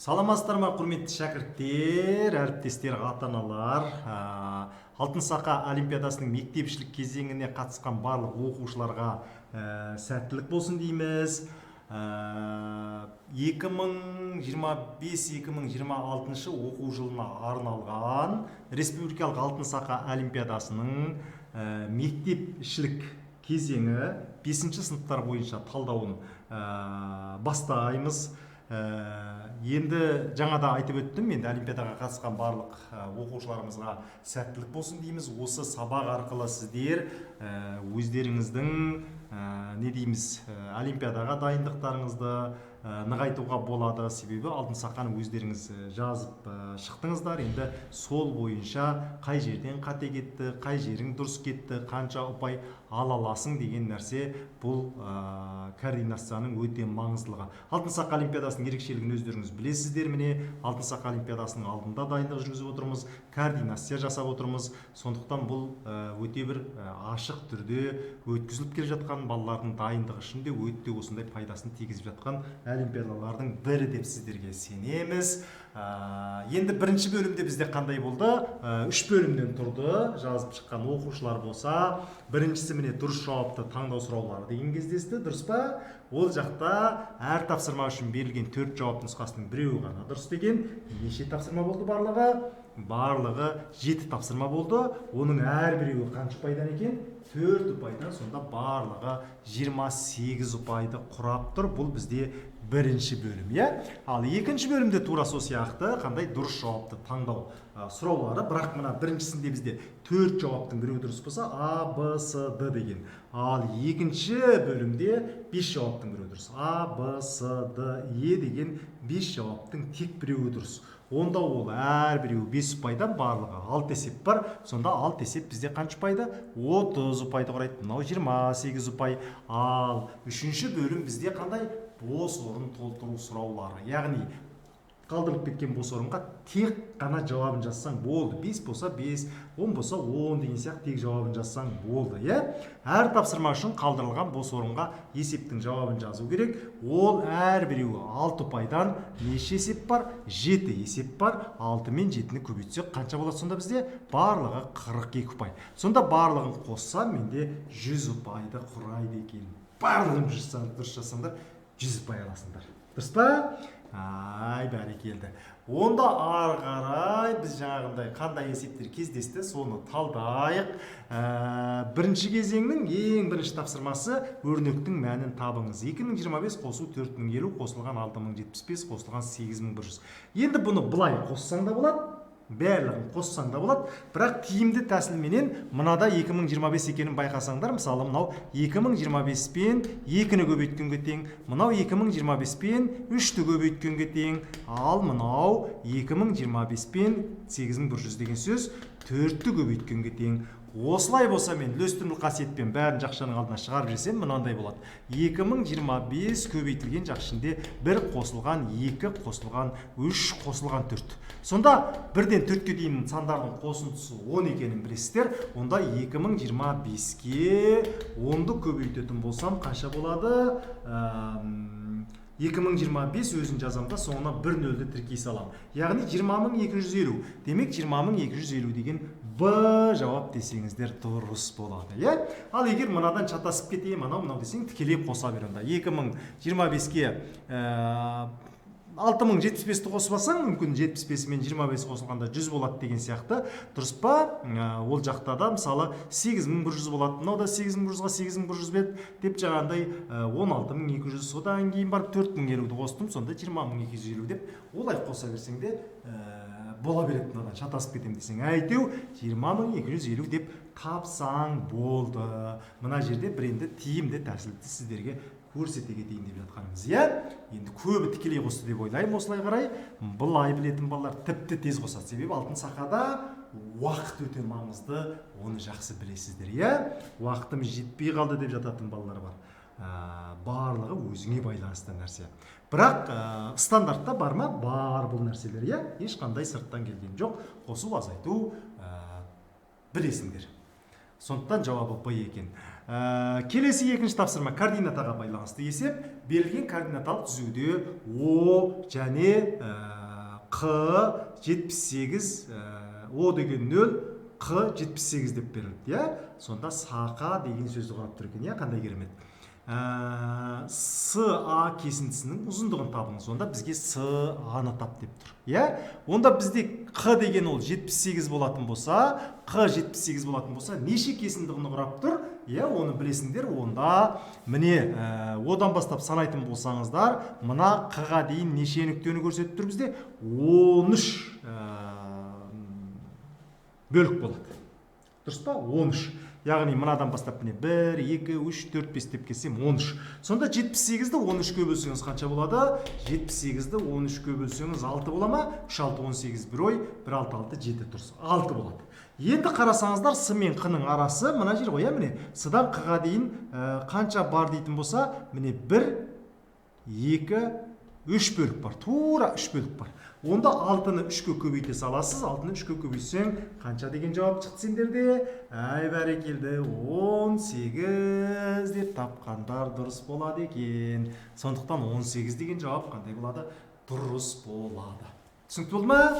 Саламатсыздар ма, құрметті шәкірттер, әріптестер, ата-аналар. Алтын Сақа олимпиадасының мектепшілік кезеңіне қатысқан барлық оқушыларға сәттілік болсын дейміз. 2025-2026 оқу жылына арналған республикалық Алтын Сақа олимпиадасының мектепшілік кезеңі 5-ші сыныптар бойынша талдауын бастаймыз. Енді жаңада айтып өттім, енді олимпиадаға қатысқан барлық оқушыларымызға сәттілік болсын дейміз. Осы сабақ арқылы сіздер өздеріңіздің олимпиадаға дайындықтарыңызды нығайтуға болады. Себебі Алтын Сақаны өздеріңіз жазып шықтыңыздар. Енді сол бойынша қай жерден қате кетті, қай жерің дұрыс кетті, қанша ұпай ала аласың деген нәрсе бұл координацияның өте маңыздылығы. Алтын Сақа олимпиадасының ерекшелігін өздеріңіз білесіздер. Міне Алтын Сақа олимпиадасының алдында дайындық жүргізіп отырмыз, координация жасап отырмыз. Сондықтан бұл өте бір ашық түрде өткізіліп келе жатқан, балалардың дайындығы үшін де өте осындай пайдасын тигізіп жатқан олимпиадалардың бірі деп сіздерге сенеміз. Енді бірінші бөлімде бізде қандай болды? 3 бөлімнен тұрды. Жазып шыққан оқушылар болса, біріншісі міне дұрыс жауапты таңдау сұраулары деген кездесті, дұрыс па? Ол жақта әр тапсырма үшін берілген 4 жауап нұсқасының біреуі ғана дұрыс деген. Неше тапсырма болды барлығы? Барлығы 7 тапсырма болды. Оның әр біреуі қанша ұпайдан екен? 4 ұпайдан, сонда барлығы 28 ұпайды құрап тұр. Бұл бізде бірінші бөлім, Ал екінші бөлімде тура сол сияқты қандай дұрыс жауапты таңдау сұраулары, бірақ мына біріншісінде бізде 4 жауаптың біреуі дұрыс болса, А, Б, С, Д деген. Ал екінші бөлімде 5 жауаптың біреуі дұрыс. А, Б, С, Д, Е деген 5 жауаптың тек біреуі дұрыс. Онда ол әр біреуі 5 ұпайдан, барлығы 6 есеп бар. Сонда 6 есеп бізде қанша ұпайды? 30 ұпайды құрайды. Мынау 28 ұпай. Ал үшінші бөлім бізде қандай? Бос орын толтыру сұраулары. Яғни қалдырылып кеткен бос орынға тек қана жауабын жазсаң болды. 5 болса 5, 10 болса 10 деген сияқты тек жауабын жазсаң болды. Әр тапсырма үшін қалдырылған бос орынға есептің жауабын жазу керек. Ол әр біреуі 6 ұпайдан неше есеп бар? 7 есеп бар. 6 мен 7-ні көбейтсек қанша болады сонда бізде? Барлығы 42 ұпай. Сонда барлығын қоссам менде 100 ұпайды құрайды екен. Барлығын дұрыс жасаңдар 100 ұпай аласыңдар. Дұрыс па? Ай, бәрекелді. Онда ары қарай біз жаңағындай қандай есептер кездесті, соны талдайық. Бірінші кезеңнің ең бірінші тапсырмасы өрнектің мәнін табыңыз. 2025 қосу 4050 қосылған 6075 қосылған 8100. Енді бұны бұлай қоссаң да болады, бәрлігін қоссаң да болады, бірақ тиімді тәсілменен мынада 2025 екенін байқасаңдар, мысалы мынау 2025 пен 2-ні көбейткенге тең, мынау 2025 пен 3-ті көбейткенге тең, ал мынау 2025 пен 8100 деген сөз 4-ті көбейткенге тең. Осылай болса мен үлестірмелі қасиетпен бәрін жақшаның алдына шығарып жесем, мынандай болады. 2025 көбейтілген жақ ішінде 1 қосылған 2 қосылған 3 қосылған 4. Сонда 1-ден 4-ке дейін сандардың қосындысы 10 екенін білесіздер. Онда 2025-ке 10-ды көбейтетін болсам қанша болады? 2025 өзін жазамда соңына 1 нөлді тіркей салам. Яғни 20250. Демек 20250 деген Б жауап десеңіздер дұрыс болады. Ал егер мынадан шатасып кетейін, мынау десең тікелей қоса бер. 2025-ке 6075-ті қосып мүмкін 75 мен 25 қосылғанда 100 болады деген сияқты. Дұрыс па? Ол жақта да мысалы 8100 болады. Мынау да 8100-ға 8100 деп жаңағындай 16200, содан кейін барып 4050-ді қостым, сонда 20250 деп олай қоса берсең де бола береді. Мынадан шатасып кетем десең, әйтеу 20250 деп тапсаң болды. Мына жерде бір енді тиімді тәсілді сіздерге көрсете кетейін деп жатқанымыз. Енді көбі тікелей қосты деп ойлаймын. Осылай қарай былай білетін балалар тіпті тез қосады. Себебі Алтын Сақада уақыт өте маңызды, оны жақсы білесіздер. Уақытым жетпей қалды деп жататын балалар бар. Барлығы өзіңе байланысты нәрсе. Бірақ стандартта бар ма? Бар бұл нәрселер. Ешқандай сырттан келген жоқ. Қосу, азайту білесіңдер. Сондықтан жауабы Б екен. Келесі екінші тапсырма координатаға байланысты есеп. Берілген координаталық түзуде О және Q 78, О деген 0, Q 78 деп берілді. Сонда сақа деген сөзді құрап тұр екен. Қандай керемет. СА кесіндісінің ұзындығын табыңыз. Онда бізге СА-ны тап деп тұр. Онда бізде Q деген ол 78 болатын болса, Q 78 болатын болса, неше кесіндігін құрап тұр? Оны білесіңдер. Онда міне одан бастап санайтын болсаңыздар, мына Q-ға дейін неше нүктені көрсетіп тұр бізде? 13 бөлік болады. Дұрыс па? 13. Яғни мынадан бастап міне 1, 2, 3, 4, 5 деп келсем 13. Сонда 78-ді 13-ке бөлсеңіз қанша болады? 78-ді 13-ке бөлсеңіз 6 бола ма? 3, 6, 18 бір ой, 1, 6, 6, 7 тұрс. 6 болады. Енді қарасаңыздар, С мен Q-ның арасы мына жер ғой, міне. С-дан Q-ға дейін қанша бар дейтін болса, міне 1, 2, 3 бөлік бар. Тура 3 бөлік бар. Онда 6-ны 3-ке көбейте саласыз. 6-ны 3-ке көбейсең, қанша деген жауап шықты сендерде? Бәрекелді, 18 деп тапқандар дұрыс болады екен. Сондықтан 18 деген жауап қандай болады? Дұрыс болады. Түсінікті болды ма?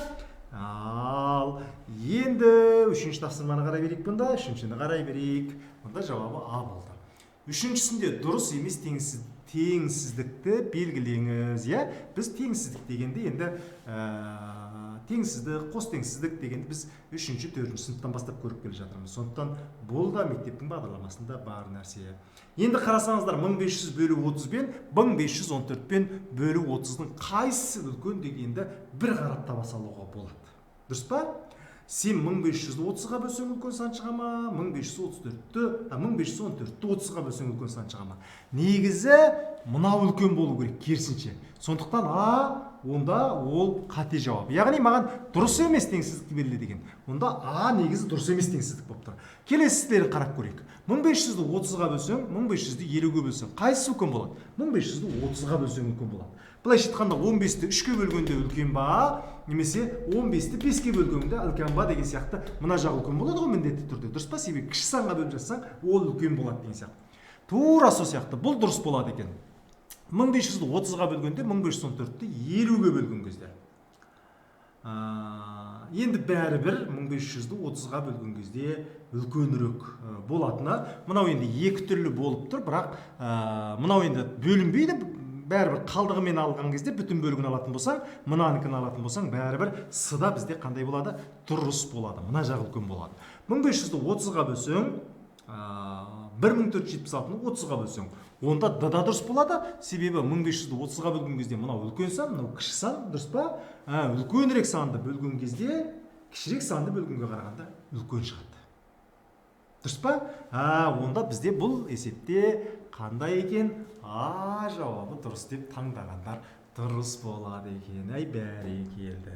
Ал, енді үшінші тапсырманы қарай берейік бұнда. Үшіншіні қарай берейік. Бұнда жауабы А болды. Үшіншісінде дұрыс емес теңсіздікті белгілеңіз. Біз теңсіздік дегенде енді теңсіздік, қос теңсіздік дегенде біз 3-ші, 4-ші сыныптан бастап көріп келе жатырмыз. Сондықтан бұл да мектептің бағдарламасында бар нәрсе. Енді қарасаңыздар, 1500 бөлі 30 бен 1514 бен бөлі 30-ның қайсысы үлкен дегенді бір қарап таба салуға болады. Дұрыс па? Сен 1530-ға бөлсең үлкен сан шыға ма? 1514-ті 30-ға бөлсең үлкен сан шыға ма? Негізі мынау үлкен болу керек, керісінше. Сондықтан онда ол қате жауап. Яғни маған дұрыс емес теңсіздікті белгіле деген. Онда негізі дұрыс емес теңсіздік болып тұр. Келесілерін қарап көрейік. 1500-ді 30-ға бөлсең, 1500-ді 50-ге бөлсең, қайсысы үлкен болады? 1500-ді 30-ға бөлсең үлкен болады. Былайша айтқанда 15-ті 3-ке бөлгенде үлкен ба, немесе 15-ті 5-ке бөлгенде үлкен ба деген сияқты мына жағы үлкен болады ғой міндетті түрде. Дұрыс па? Себебі кіші санға бөліп жатсаң, ол үлкен болады деген сияқты. Тура сол сияқты бұл дұрыс болады екен. 1500-ді 30-ға бөлгенде 1514-ті 50-ге бөлген кезде. Енді бәрібір 1500-ді 30-ға бөлген кезде үлкенірек болатыны. Мынау енді екі түрлі болып тұр, бірақ мынау енді бөлінбейді. Бәрібір қалдығымен алған кезде бүтін бөлігін алатын болсаң, мынанікін алатын болсаң, бәрібір С-да бізде қандай болады? Дұрыс болады. Мына жағы үлкен болады. 1500-ді 30-ға бөлсең, 1476-ны 30-ға бөлсең, онда Д-да дұрыс болады. Себебі 1500-ді 30-ға бөлген кезде мынау үлкен сан, мынау кіші сан, дұрыс па? Үлкенірек санды бөлген кезде, кішірек санды бөлгенге қарағанда үлкен шығады. Дұрыс па? Онда бізде бұл есепте қандай екен? Жауабы дұрыс деп таңдағандар дұрыс болады екен. Бәрекелді.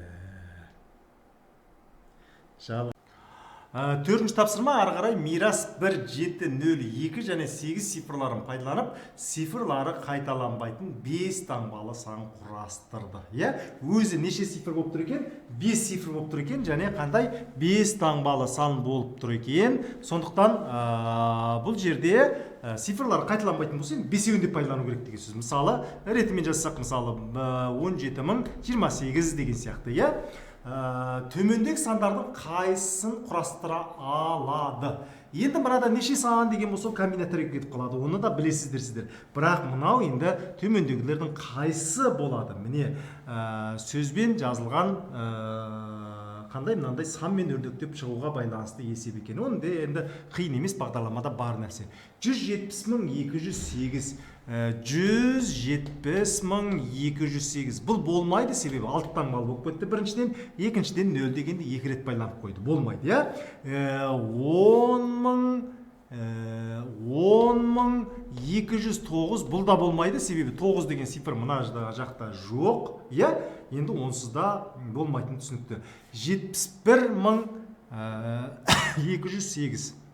Төртінші тапсырма ары қарай мирас 1, 7, 0, 2 және 8 цифрларын пайдаланып, цифрлары қайталанбайтын 5 таңбалы сан құрастырды. Өзі неше цифр болып тұр екен? 5 цифр болып тұр екен, және қандай 5 таңбалы сан болып тұр екен. Сондықтан бұл жерде цифрлар қайталанбайтын болса, 5-еуін деп пайдалану керек деген сөз. Мысалы, ретімен жазсақ, мысалы 17028 деген сияқты. Төмендегі сандардың қайсысын құрастыра алады? Енді мынада неше сан деген болса комбинаторға кетіп қалады. Оны да білесіздер. Бірақ мынау енді төмендегілердің қайсысы болады? Міне сөзбен жазылған қандай мынандай санмен өрнектеп шығуға байланысты есеп екен. Онда енді қиын емес, бағдарламада бар нәрсе. 170.208 170.208 бұл болмайды, себебі 6 таңбалы болып кетті біріншіден, екіншіден 0 дегенде 2 рет байланып қойды. Болмайды, 10.209 бұл да болмайды, себебі 9 деген цифр мына жақта жоқ. Енді онсыз да болмайтын түсінікті. 71.208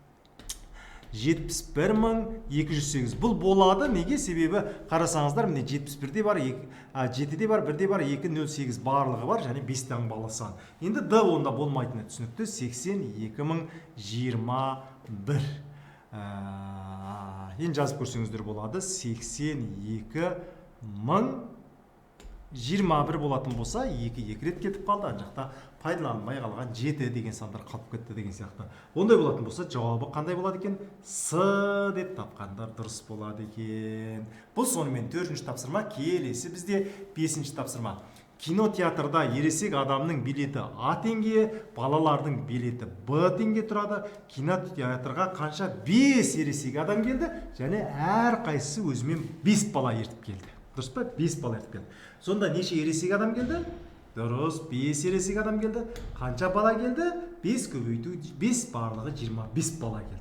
71.208 бұл болады. Неге? Себебі қарасаңыздар, міне 71-де бар, 7-де бар, 1-де бар, 208 барлығы бар, және 5 таңбалы сан. Енді Д онда болмайтыны түсінікті. 82.021 енді жазып көрсеңіздер болады. 82.021 болатын болса, 2 рет кетіп қалды. Ан жақта пайдаланылмай қалған 7 деген сандар қалып кетті деген сияқты. Ондай болатын болса, жауабы қандай болады екен? С деп тапқандар дұрыс болады екен. Бұл сонымен 4-ші тапсырма. Келесі бізде 5-ші тапсырма. Кинотеатрда ересек адамның билеті А теңге, балалардың билеті Б теңге тұрады. Кинотеатрға қанша 5 ересек адам келді, және әр қайсысы өзімен 5 бала ертіп келді. Дұрыс па? 5 бала ертіп келді. Сонда неше ересек адам келді? Дұрыс, 5 ересек адам келді. Қанша бала келді? 5 көбейту 5 барлығы 25 бала келді.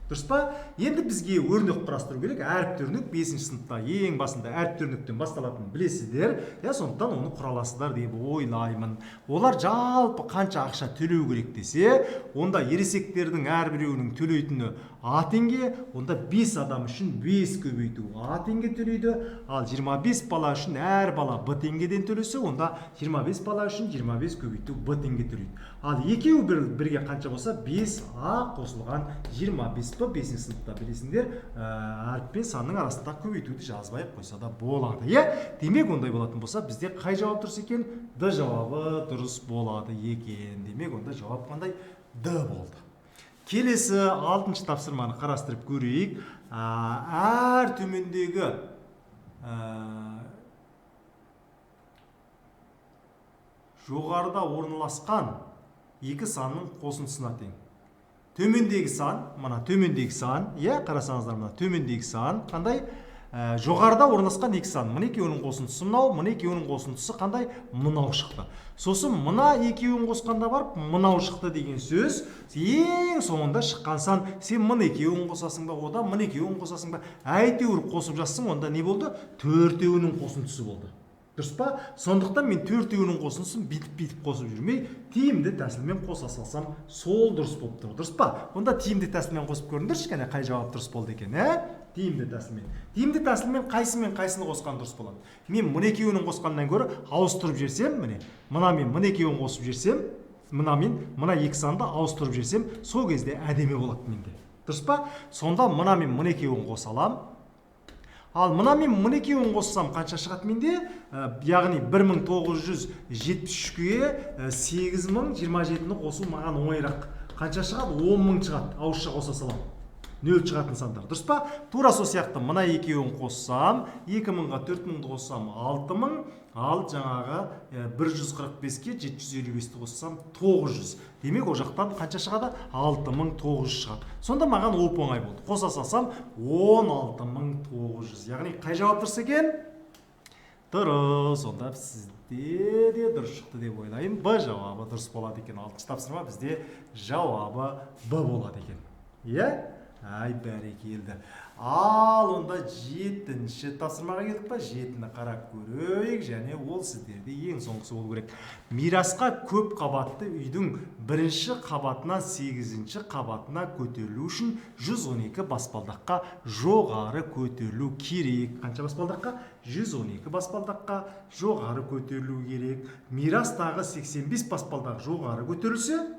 Дұрыс па? Енді бізге өрнек құрастыру керек. Әріпті өрнек 5-ші сыныпта ең басында әріпті өрнектен басталатынын білесіздер. Сондықтан оны құраласыздар деп ойлаймын. Олар жалпы қанша ақша төлеу керек десе, онда ересектердің әрбіреуінің төлейтіні А теңге, онда 5 адам үшін 5 көбейту А теңге төлейді. Ал 25 бала үшін әр бала Б теңгеден төлесе, онда 25 бала үшін 25 көбейту Б теңге төлейді. Ал екеуі бірге қанша болса, 5А қосылған 25 Б 5-ші сыныпта білесіңдер, әріп пен санның арасында көбейтуді жазбай қойса да болады. Демек, ондай болатын болса, бізде қай жауап дұрыс екен? Д жауабы дұрыс болады екен. Демек, онда жауап қандай? Д болды. Келесі 6-ші тапсырманы қарастырып көрейік. Әр төмендегі жоғарыда орналасқан екі санның қосындысына тең. Төмендегі сан, төмендегі сан, қарасаңыздар, төмендегі сан қандай? Жоғарыда орналасқан екі сан. Мына екеуінің қосындысы мынау, мына екеуінің қосындысы қандай? Мынау шықты. Сосын мына екеуін қосқанда барып, мынау шықты деген сөз. Ең соңында шыққан сан, сен мына екеуін қосасың ба, одан мына екеуін қосасың ба? Әйтеуір қосып жазсың, онда не болды? Төртеуінің қосындысы болды. Дұрыс па? Сондықтан мен төртеуінің қосындысын битіп қосып жүрмей, тиімді тәсілмен қоса салсам, сол дұрыс болып тұр. Дұрыс па? Онда тиімді тәсілмен қосып көріңдерші, кәне қай жауап дұрыс болды екен, Тиімді тәсілмен. Тиімді тәсілмен қайсымен қайсыны қосқан дұрыс болады? Мен мына екеуінің қосқаннан гөрі ауыстырып жерсем, мына мен мына екеуін қосып жерсем, мына екі санды ауыстырып жерсем, сол кезде әдемі болады менде. Дұрыс па? Сонда мына мен мына екеуін қосалам. Ал мына мен мына екеуін қоссам қанша шығады менде? Яғни 1973-ге 8027-ні қосу маған оңайырақ. Қанша шығады? 10.000 шығады. Ауызша қоса салам. 0 шығатын сандар. Дұрыс па? Тура сол сияқты мына екеуін қоссам, 2000-ға 4000-ді қоссам 6000, ал жаңағы 145-ке 755-ті қоссам 900. Демек, о жақтан қанша шығады? 6900 шығады. Сонда маған оп-оңай болды. Қоса салсам 16900. Яғни қай жауап дұрыс екен? Дұрыс. Сонда сізде де дұрыс шықты деп ойлаймын. Б жауабы дұрыс болады екен. 6-ші тапсырма бізде жауабы Б болады екен. Ай, бәрекелді. Ал онда 7-ші тапсырмаға келдік па? 7-ні қарап көрейік, және ол сіздерде ең соңғысы болу керек. Мирасқа көп қабатты үйдің 1-ші қабатынан 8-ші қабатына көтерілу үшін 112 баспалдаққа жоғары көтерілу керек. Қанша баспалдаққа? 112 баспалдаққа жоғары көтерілу керек. Мирастағы 85 баспалдақ жоғары көтерілсе,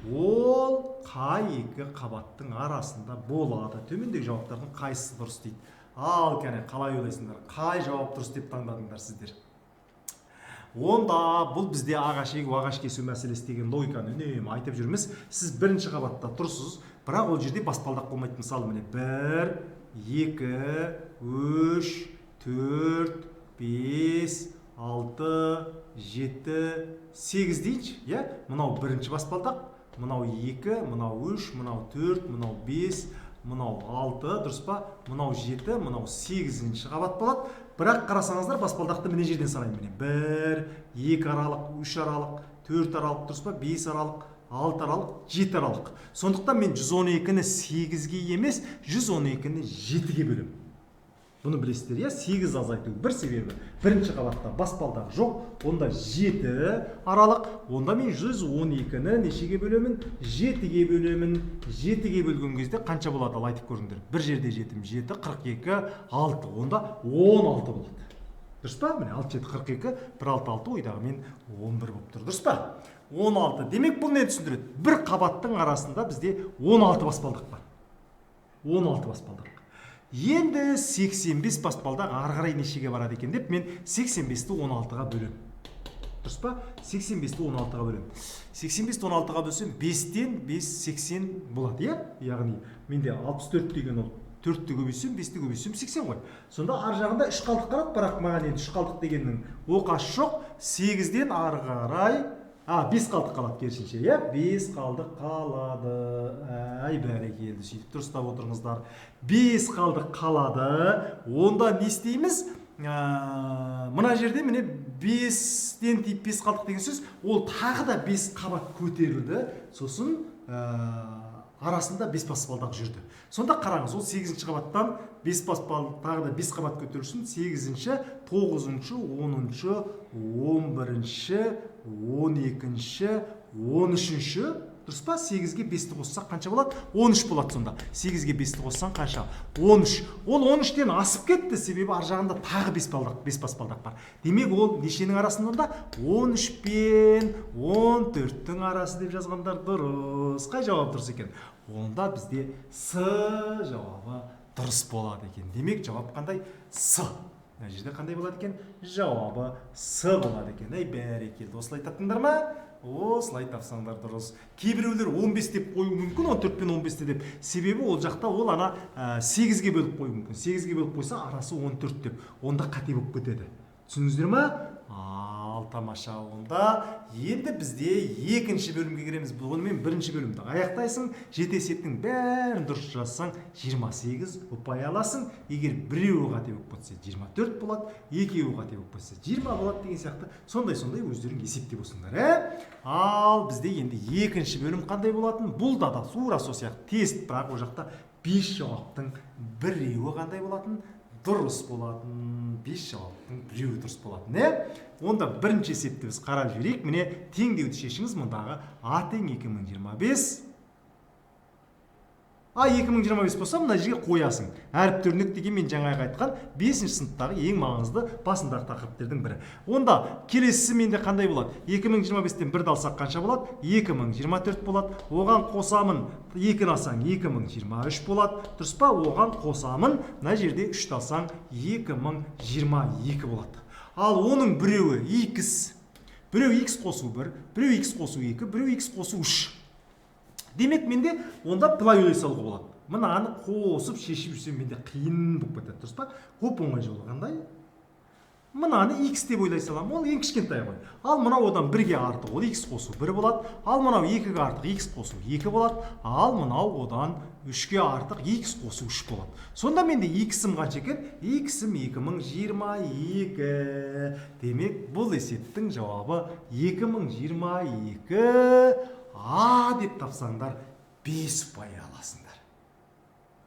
ол қай екі қабаттың арасында болады? Төмендегі жауаптардың қайсысы дұрыс дейді? Ал, кәне, қалай ойлайсыңдар? Қай жауап дұрыс деп таңдадыңдар сіздер? Онда бұл бізде ағаш егу, ағаш кесу мәселесі деген логиканы үнемі айтып жүрміз. Сіз 1-ші қабатта тұрсыз, бірақ ол жерде баспалдақ болмайды. Мысалы, 1, 2, 3, 4, 5, 6, 7, 8 дейінші. Мынау 1-ші баспалдақ. Мынау 2, мынау 3, мынау 4, мынау 5, мынау 6, дұрыс па? Мынау 7, мынау 8-ші қабат болады. Бірақ қарасаңыздар, баспалдақты міне жерден санаймын. 1, 2 аралық, 3 аралық, 4 аралық, дұрыс па? 5 аралық, 6 аралық, 7 аралық. Сондықтан мен 112-ні 8-ге емес, 112-ні 7-ге бөлем. Бұны білесіздер, 8 азайту бір себебі. 1-ші қабатта баспалдақ жоқ, онда 7 аралық, онда мен 112-ні нешеге бөлемін? 7-ге бөлемін. 7-ге бөлген кезде қанша болады? Ал айтып көріңдер. Бір жерде 7, 7, 42, 6, онда 16 болады. Дұрыс па? Міне 6, 7, 42, 1, 6, 6, ойдағы мен 11 болып тұр. Дұрыс па? 16. Демек бұл не түсіндіреді? Бір қабаттың арасында бізде 16 баспалдақ бар. 16 баспалдақ. Енді 85 баспалдақ ары қарай нешеге барады екен деп мен 85-ті 16-ға бөлем. Дұрыс па? 85-ті 16-ға бөлем. 85-ті 16-ға бөлсем 5-тен 5 80 болады, иә? Яғни менде 64 деген ол 4-ті көбейсем, 5-ті көбейсем 80 ғой. Сонда ар жағында 3 қалдық қалады, бірақ маған енді 3 қалдық дегеннің оқасы жоқ. 8-ден ары қарай 5 қалдық қалады керісінше, иә? 5 қалдық қалады. Ай, бәрекелді, сөйтіп дұрыстап отырыңыздар. 5 қалдық қалады. Онда не істейміз? Мына жерде міне 5-ден тиіп 5 қалдық деген сөз, ол тағы да 5 қабат көтерілді. Сосын арасында 5 баспалдақ жүрді. Сонда қараңыз, ол 8-ші қабаттан 5 баспалдақ тағы да 5 қабат көтерілсін. 8-ші, 9-ші, 10-ші, 11-ші, 12-ші, 13-ші. Дұрыс па? 8-ге 5-ті қоссақ қанша болады? 13 болады сонда. 8-ге 5-ті қоссаң қанша? 13. Ол 13-тен асып кетті, себебі ар жағында тағы 5 баспалдақ бар. Демек ол нешенің арасында онда? 13 пен 14-тің арасы деп жазғандар дұрыс. Қай жауап дұрыс екен? Онда бізде С жауабы дұрыс болады екен. Демек жауап қандай? С. Мына жерде қандай болады екен? Жауабы С болады екен. Ай, бәрекелді. Осылай таптыңдар ма? Осылай тапсаңдар дұрыс. Кейбіреулер 15 деп қою мүмкін, 14 пен 15 деп. Себебі ол жақта ол 8-ге бөліп қою мүмкін. 8-ге бөліп қойса арасы 14 деп. Онда қате болып кетеді. Түсіндіңіздер ма? Ал, тамаша. Онда енді бізде екінші бөлімге кіреміз. Бұнымен бірінші бөлімді аяқтайсың. Жеті есептің бәрін дұрыс жазсаң 28 ұпай аласың. Егер біреуі қате болып кетсе 24 болады, екеуі қате болып кетсе 20 болады деген сияқты. Сондай өздерің есептеп болсыңдар, Ал бізде енді екінші бөлім қандай болатын? Бұл да тура сол сияқты тест, бірақ ол жақта 5 жауаптың біреуі қандай болатын? Дұрыс болатын. 5 жауаптың біреуі дұрыс болатын, Онда бірінші есепті біз қарап жіберейік. Міне теңдеуді шешіңіз. Мұндағы А тең 2025. 2025 болса, мына жерге қоясың. Әріптер нүктеге мен жаңағы айтқан 5-ші сыныптағы ең маңызды басындағы тақырыптердің бірі. Онда келесісі менде қандай болады? 2025-тен 1-ді алсақ қанша болады? 2024 болады. Оған қосамын, 2-ні алсаң 2023 болады. Дұрыс па? Оған қосамын, мына жерде 3-ті алсаң 2022 болады. Ал оның біреуі X, біреу X қосу 1, біреу X қосу 2, біреу X қосу 3. Демек менде онда былай ойлай салуға болады. Мынаны қосып шешіп жүрсем менде қиын болып кетеді, дұрыс па? Көп оңай жолы қандай? Мынаны X деп ойлай салам, ол ең кішкентай ғой. Ал мынау одан 1-ге артық, ол X қосу 1 болады. Ал мынау 2-ге артық, X қосу 2 болады. Ал мынау одан 3-ге артық, X қосу 3 болады. Сонда менде X-ім қанша екен? X-ім 2022. Демек, бұл есептің жауабы 2022. Деп тапсаңдар 5 ұпай аласыңдар.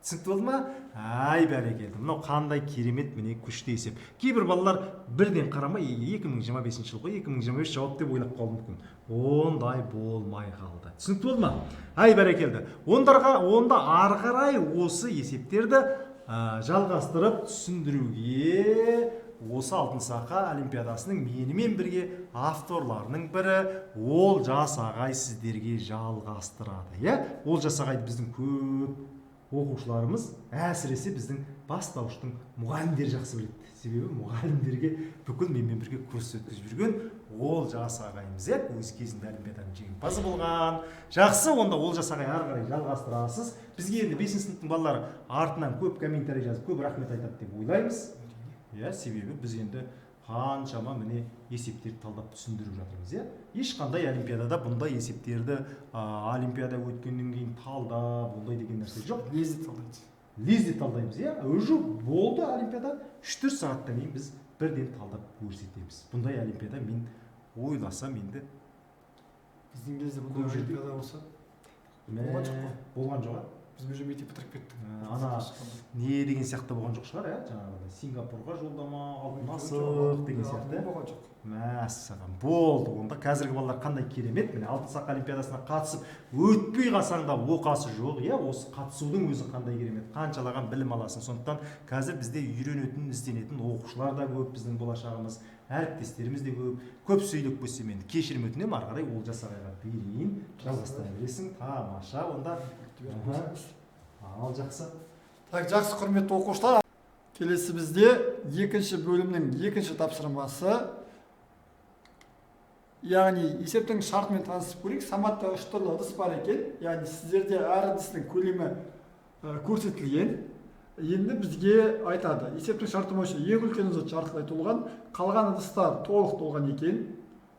Түсінікті болды ма? Ай, бәрекелді. Мынау қандай керемет, міне күшті есеп. Кейбір балалар бірден қарамай 2025 жыл ғой, 2025 жауап деп ойлап қалуы мүмкін. Ондай болмай қалды. Түсінікті болды ма? Ай, бәрекелді. Онда ары қарай осы есептерді жалғастырып түсіндіруге осы Алтын Сақа олимпиадасының менімен бірге авторларының бірі Олжас ағай сіздерге жалғастырады. Олжас ағайды біздің көп оқушыларымыз, әсіресе біздің бастауыштың мұғалімдері жақсы біледі. Себебі мұғалімдерге бүкіл менімен бірге курс өткізіп жүрген Олжас ағайымыз, өз кезінде олимпиаданың жеңімпазы болған. Жақсы, онда Олжас ағай ары қарай жалғастырасыз. Бізге енді 5-ші сыныптың балалары артынан көп комментарий жазып, көп рахмет айтады деп ойлаймыз. Себебі біз енді қаншама міне есептерді талдап түсіндіріп жатырмыз. Ешқандай олимпиадада бұндай есептерді олимпиада өткеннен кейін талдап, бұндай деген нәрсе жоқ. Лезде талдаймыз. Уже болды олимпиада, 3-4 сағаттан кейін біз бірден талдап көрсетеміз. Бұндай олимпиада мен ойласам енді біздің кезде бұндай олимпиада болса болған жоқ. Біз уже мектеп бітіріп кеттік. Не деген сияқты болған жоқ шығар, жаңағыдай Сингапурға жолдама, алтын асық деген сияқты. Болған жоқ. Мәссаған, болды. Онда қазіргі балалар қандай керемет, міне Алтын Сақа олимпиадасына қатысып өтпей қалсаң да оқасы жоқ, осы қатысудың өзі қандай керемет, қаншалаған білім аласың. Сондықтан қазір бізде үйренетін, ізденетін оқушылар да көп, біздің болашағымыз, әріптестеріміз де көп сөйлеп қойсам енді кешірім өтінемін, ары қарай Олжас ағайға берейін, жалғастыра бересің. Тамаша. Онда Ал жақсы. Так, жақсы құрметті оқушылар. Келесі бізде екінші бөлімнің екінші тапсырмасы. Яғни есептің шартымен танысып көрейік. Саматта 3 түрлі ыдыс бар екен. Яғни сіздерде әр ыдыстың көлемі көрсетілген. Енді бізге айтады, есептің шарты бойынша ең үлкен ыдыс жартылай толған, қалған ыдыстар толық толған екен.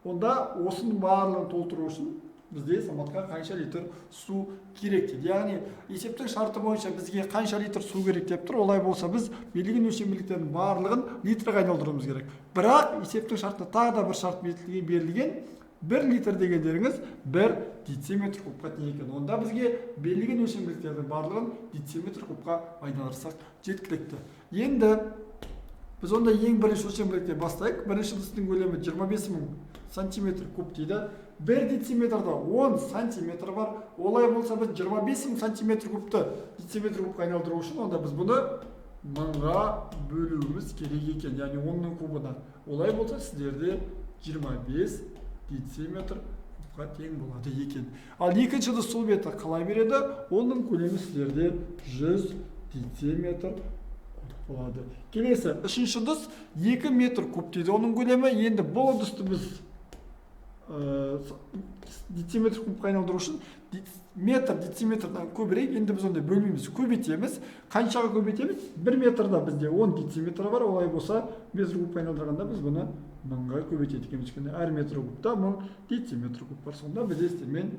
Онда осының барлығын толтыру үшін бізде Саматқа қанша литр су керек дейді. Яғни есептің шарты бойынша бізге қанша литр су керек деп тұр. Олай болса біз белгілеген өлшемділіктердің барлығын литрге айналдыруымыз керек. Бірақ есептің шартында тағы да бір шарт берілген. 1 литр дегендеріңіз 1 дециметр кубқа тең екен. Онда бізге берілген өлшемділіктердің барлығын дециметр кубқа айналдырсақ жеткілікті. Енді біз онда ең бірінші өлшемділіктен бастайық. Бірінші ыдыстың көлемі 25.000 сантиметр куб дейді. 1 дециметрда 10 сантиметр бар. Олай болса біз 25.000 сантиметр кубты дециметр кубқа айналдыру үшін, онда біз бұны 1000-ға бөлуіміз керек екен. Яғни 10-ның кубына. Олай болса сіздерде 25 дециметр кубқа тең болады екен. Ал екінші ыдыс сол беті қалай береді? Оның көлемі сіздерде 100 дециметр куб болады. Келесі, үшінші ыдыс 2 метр куб дейді. Оның көлемі, енді бұл ыдысты біз дециметр кубқа айналдыру үшін метр дециметрдан көбірек, енді біз онда бөлмейміз, көбейтеміз. Қаншаға көбейтеміз? 1 метрда бізде 10 дециметр бар. Олай болса метр кубқа айналдырғанда біз бұны 1000-ға көбейтеді екенбіз. Әр метр кубта 1000 дециметр куб бар. Сонда біз естемен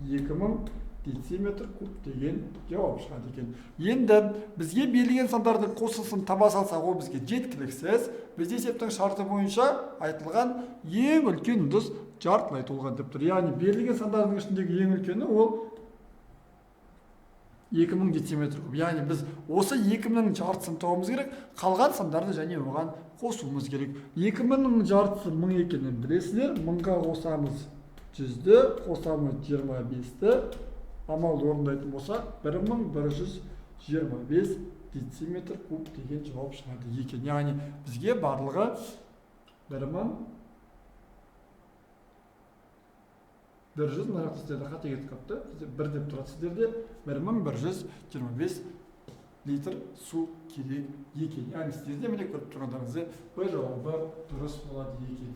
2000 дециметр куб деген жауап шығады екен. Енді бізге берілген сандардың қосылысын таба салсақ, ол бізге жеткіліксіз. Біз есептің шарты бойынша айтылған ең үлкен ыдыс жартылай толған деп тұр. Яғни берілген сандардың ішіндегі ең үлкені ол 2000 дециметр куб. Яғни біз осы 2000-ның жартысын табуымыз керек, қалған сандарды және оған қосуымыз керек. 2000-ның жартысы 1000 екенін білесіздер. 1000-ға қосамыз 100-ді, қосамыз 25-ті. Амалды орындайтын болса 1125 дециметр куб деген жауап шығады екен. Яғни бізге барлығы 1100, мына жақта сіздерде қате кетіп қапты. Бізде 1 деп тұрады сіздерде. 1125 литр су керек екен. Яғни сіздерде міне көріп тұрғандарыңызды бір жауабы дұрыс болады екен.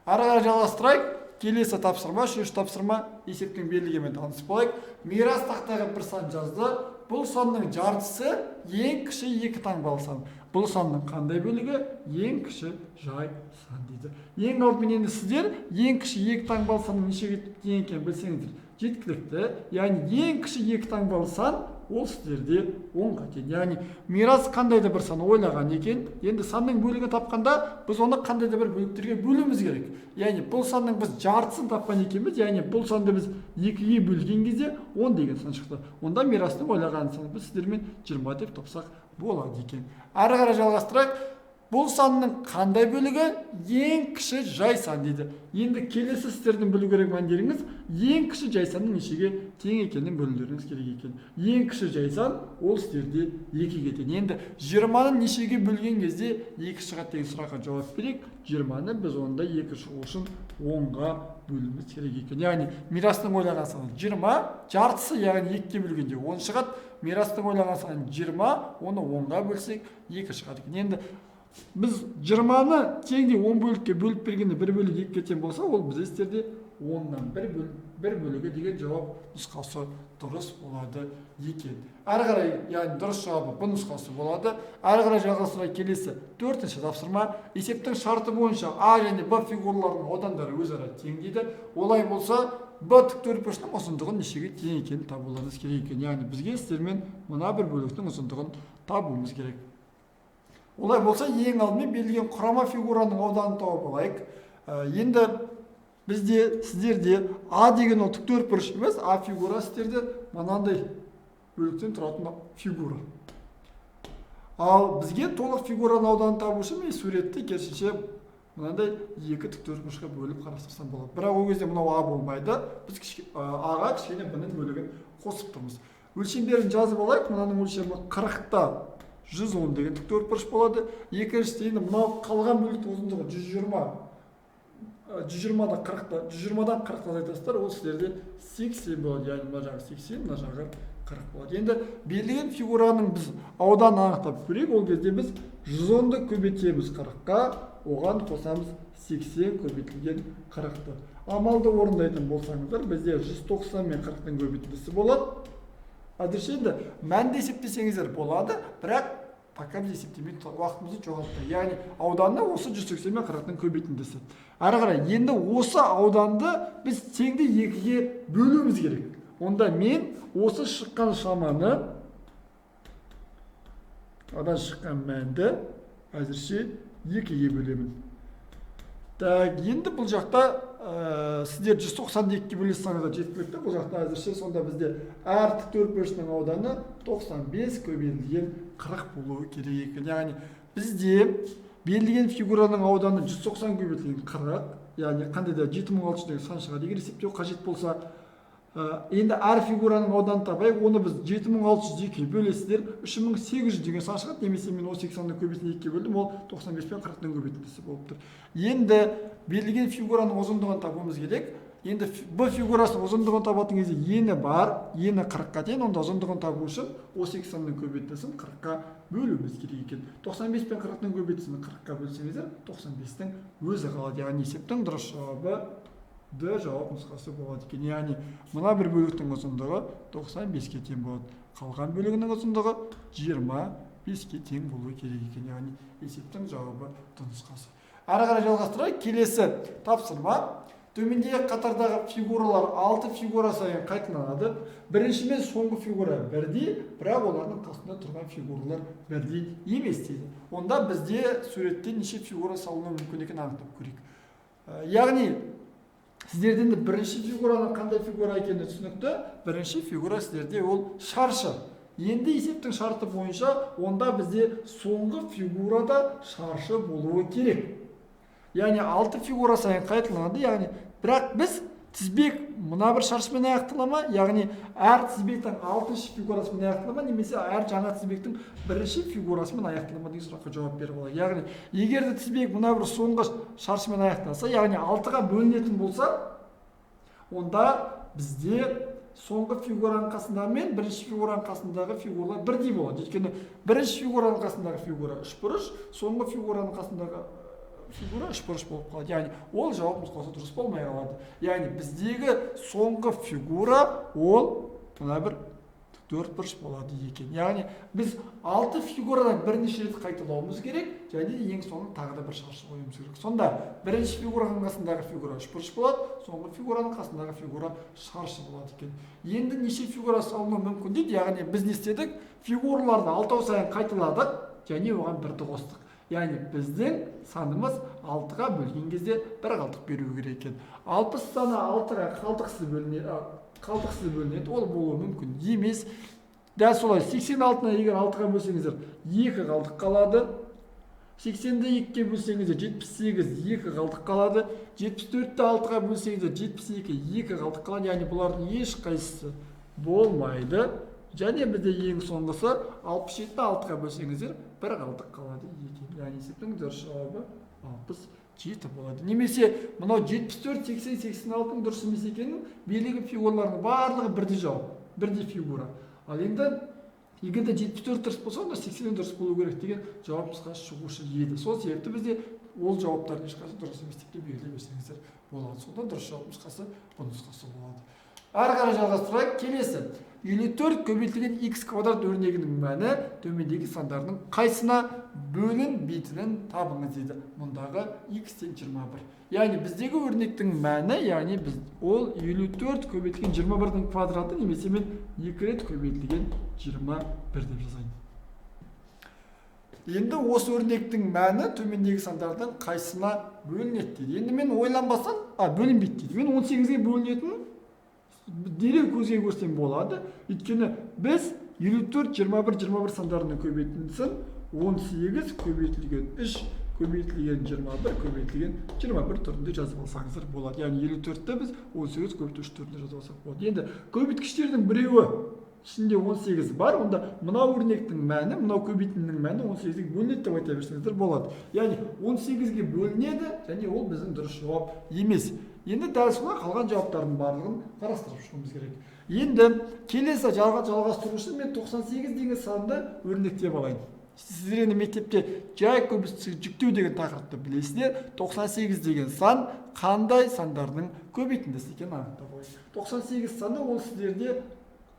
Ары қарай жалғастырайық. Келесі тапсырма, үшінші тапсырма, есептің берілгенмен танысып болайық. Мирас тақтаға бір сан жазды. Бұл санның жартысы ең кіші 2 таңбалы сан. Бұл санның қандай бөлігі? Ең кіші жай сан дейді. Ең алдымен енді сіздер ең кіші 2 таңбалы санның нешеге тең екенін білсеңіздер жеткілікті. Яғни ең кіші 2 таңбалы сан ол сіздерде 10-ға тең. Яғни мирас қандай да бір сан ойлаған екен. Енді санның бөлігін тапқанда біз оны қандай да бір бөліктерге бөлуіміз керек. Яғни бұл санның біз жартысын тапқан екенбіз. Яғни бұл санды біз 2-ге бөлген кезде 10 деген сан шықты. Онда мирастың ойлаған саны біз сіздермен 20 деп тапсақ болады екен. Ары қарай жалғастырайық. Бұл санның қандай бөлігі? Ең кіші жай сан дейді. Енді келесі сіздердің білу керек мәндеріңіз ең кіші жай санның нешеге тең екенін бөлулеріңіз керек екен. Ең кіші жай сан ол сіздерде 2-ге тең. Енді 20-ны нешеге бөлген кезде 2 шығады деген сұраққа жауап берейік. 20-ны біз онда 2 шығу үшін 10-ға бөлуіміз керек екен. Яғни мирастың ойлаған саны 20, жартысы яғни 2-ге бөлгенде 10 шығады. Мирастың ойлаған саны 20, оны 10-ға бөлсек 2 шығады екен. Енді біз 20-ны теңде 10 бөлікке бөліп бергенде 1 бөлік 2-ге тең болса, ол біз естерде 10-нан 1 бөлігі деген жауап нұсқасы дұрыс болады екен. Ары қарай, яғни дұрыс жауабы бұл нұсқасы болады. Ары қарай жалғастыра келесі 4-ші тапсырма. Есептің шарты бойынша А және Б фигураларының аудандары өзара тең дейді. Олай болса, Б тіктөртбұрышының ұзындығын нешеге тең екенін табуларыңыз керек екен. Яғни бізге сіздермен мына бір бөліктің ұзындығын табуымыз керек. Олай болса, ең алдымен берілген құрама фигураның ауданын тауып алайық. Енді бізде сіздерде А деген ол тіктөртбұрыш емес, А фигура сіздерде мынандай бөліктен тұратын фигура. Ал бізге толық фигураның ауданын табу үшін мен суретті керісінше мынандай 2 тіктөртбұрышқа бөліп қарастырсам болады. Бірақ ол кезде мынау А болмайды. Біз Аға кішкене Б-нің бөлігін қосып тұрмыз. Өлшемдерін жазып алайық. Мынаның өлшемі 40-та 110 деген тіктөртбұрыш болады. Екіншісі енді мынау қалған бөліктің ұзындығы 120. 120-дан 40-та азайтасыздар, ол сіздерде 80 болады. Яғни мына жағы 80, мына жағы 40 болады. Енді берілген фигураның біз ауданын анықтап көрейік. Ол кезде біз 110-ды көбейтеміз 40-қа, оған қосамыз 80 көбейтілген 40-ты. Амалды орындайтын болсаңыздар, бізде 190 мен 40-тың көбейтіндісі болады. Әзірше енді мәнді есептесеңіздер болады, бірақ пока біз есептемейді, уақытымызды жоғалтпай. Яғни ауданды осы 180 мен 40-тың көбейтіндісі. Әрі қарай, енді осы ауданды біз теңді 2-ге бөлуіміз керек. Онда мен осы шыққан шаманы, одан шыққан мәнді әзірше 2-ге бөлемін. Енді бұл жақта сіздер 192-ге бөлесеңіздер жеткілікті. Бұл жақта әзірше сонда бізде әр тіктөртбұрышының ауданы 95 көбейтілген 40 болуы керек екен. Яғни бізде берілген фигураның ауданы 190 көбейтілген 40, яғни қандай да 7600 деген сан шығады. Егер есептеу қажет болса, енді әр фигураның ауданын табайық, оны біз 7600-ге бөлесіздер, 3800 деген сан шығады, немесе мен 80-ны көбейтін 2-ге бөлдім, ол 95 пен 40-тың көбейтіндісі болып тұр. Енді берілген фигураның ұзындығын табуымыз керек. Енді Б фигурасының ұзындығын табатын кезде ені бар, ені 40-қа тең, онда ұзындығын табу үшін 80-ның көбейтіндісін 40-қа бөлуіміз керек екен. 95 пен 40-тың көбейтіндісін 40-қа бөлсеңіздер, 95-тің өзі қалады. Яғни есептің дұрыс жауабы Д жауап нұсқасы болады екен. Яғни мына бір бөліктің ұзындығы 95-ке тең болады. Қалған бөлігінің ұзындығы 25-ке тең болуы керек екен. Яғни есептің жауабы Д нұсқасы. Әрі қарай жалғастырайық. Келесі тапсырма. Төмендегі қатардағы фигуралар 6 фигура сайын қайталанады. Бірінші мен соңғы фигура бірдей, бірақ олардың қасында тұрған фигуралар бірдей емес дейді. Онда бізде суретте неше фигура салынуы мүмкін екенін анықтап көрейік. Яғни сіздерден бірінші фигураның қандай фигура екені түсінікті. Бірінші фигура сіздерде ол шаршы. Енді есептің шарты бойынша онда бізде соңғы фигурада шаршы болуы керек. Яғни 6 фигура сайын қайталанады. Яғни бірақ біз тізбек мына бір шаршымен аяқтала, яғни әр тізбектің 6-шы фигурасымен аяқтала, немесе әр жаңа тізбектің бірінші фигурасымен аяқтала деген сұраққа жауап беріп алайық. Яғни егер де тізбек мына бір соңғы шаршымен аяқталса, яғни 6-ға бөлінетін болса, онда бізде соңғы фигураның қасындағы мен бірінші фигураның қасындағы фигуралар бірдей болады. Өйткені бірінші фигураның қасындағы фигура үшбұрыш, соңғы фигураның қасындағы фигура үшбұрыш болып қалады. Яғни ол жауап нұсқасы дұрыс болмай қалады. Яғни біздегі соңғы фигура ол мына бір төртбұрыш болады екен. Яғни біз 6 фигурадан бірнеше рет қайталауымыз керек, және ең соңында тағы да бір шаршы қоюымыз керек. Сонда бірінші фигураның қасындағы фигура үшбұрыш болады, соңғы фигураның қасындағы фигура шаршы болады екен. Енді неше фигура салынуы мүмкін дейді. Яғни біз не істедік? Фигураларды 6 сайын қайталадық, және оған бірді қостық. Яғни біздің санымыз 6-ға бөлген кезде бір қалтық беру керек екен. 60 саны 6-ға қалтықсыз бөлінеді, ол болуы мүмкін емес. Дәл солай 86-ны егер 6-ға бөлсеңіздер 2 қалтық қалады. 80-ді 2-ге бөлсеңіздер 78 2 қалтық қалады. 74-ті 6-ға бөлсеңіздер 72 2 қалтық қалады. Яғни бұлардың ешқайсысы болмайды. Және бізде ең соңғысы 67-ті 6-ға бөлсеңіздер бір қалтық қалады екен. Яғни есептің дұрыс жауабы 67 болады. Немесе мынау 74, 80, 86-ның дұрыс емес екенін берілген фигуралардың барлығы бірдей жауап, бірдей фигура. Ал енді егер де 74 дұрыс болса, онда 80 дұрыс болу керек деген жауап нұсқасы шығушы еді. Сол себепті бізде ол жауаптардың ешқайсысы дұрыс емес деп белгілей берсеңіздер болады. Сонда дұрыс жауап нұсқасы бұл нұсқасы болады. Әрі қарай жалғастырайық. Келесі 54 көбейтілген x квадрат өрнегінің мәні төмендегі сандарының қайсына бөлінбейтінін табыңыз дейді. Мұндағы x тең 21. Яғни біздегі өрнектің мәні, яғни ол 54 көбейтілген 21-дің квадраты, немесе мен 2 рет көбейтілген 21 деп жазайын. Енді осы өрнектің мәні төмендегі сандардан қайсына бөлінеді дейді. Енді мен ойланбасам, бөлінбейді дейді. Мен 18-ге бөлінетін дереу көзге көрсем болады. Өйткені біз 54, 21, 21 сандарының көбейтіндісін 18 көбейтілген 3 көбейтілген 21 көбейтілген 21 түрінде жазып алсаңыздар болады. Яғни 54-ті біз 18 көбейту 3 түрінде жазып алсақ болады. Енді көбейткіштердің біреуі ішінде 18 бар, онда мынау өрнектің мәні, мынау көбейтіннің мәні 18-ге бөлінеді деп айта берсеңіздер болады. Яғни 18-ге бөлінеді, және ол біздің дұрыс жауап емес. Енді дәл солай қалған жауаптардың барлығын қарастырып шығуымыз керек. Енді келесі жалғастыру үшін мен 98 деген санды өрнектеп алайын. Сіздер енді мектепте жай көбістік жүктеу деген тақырыпты білесіздер. 98 деген сан қандай сандардың көбейтіндісі екенін анықтап алайық. 98 саны ол сіздерде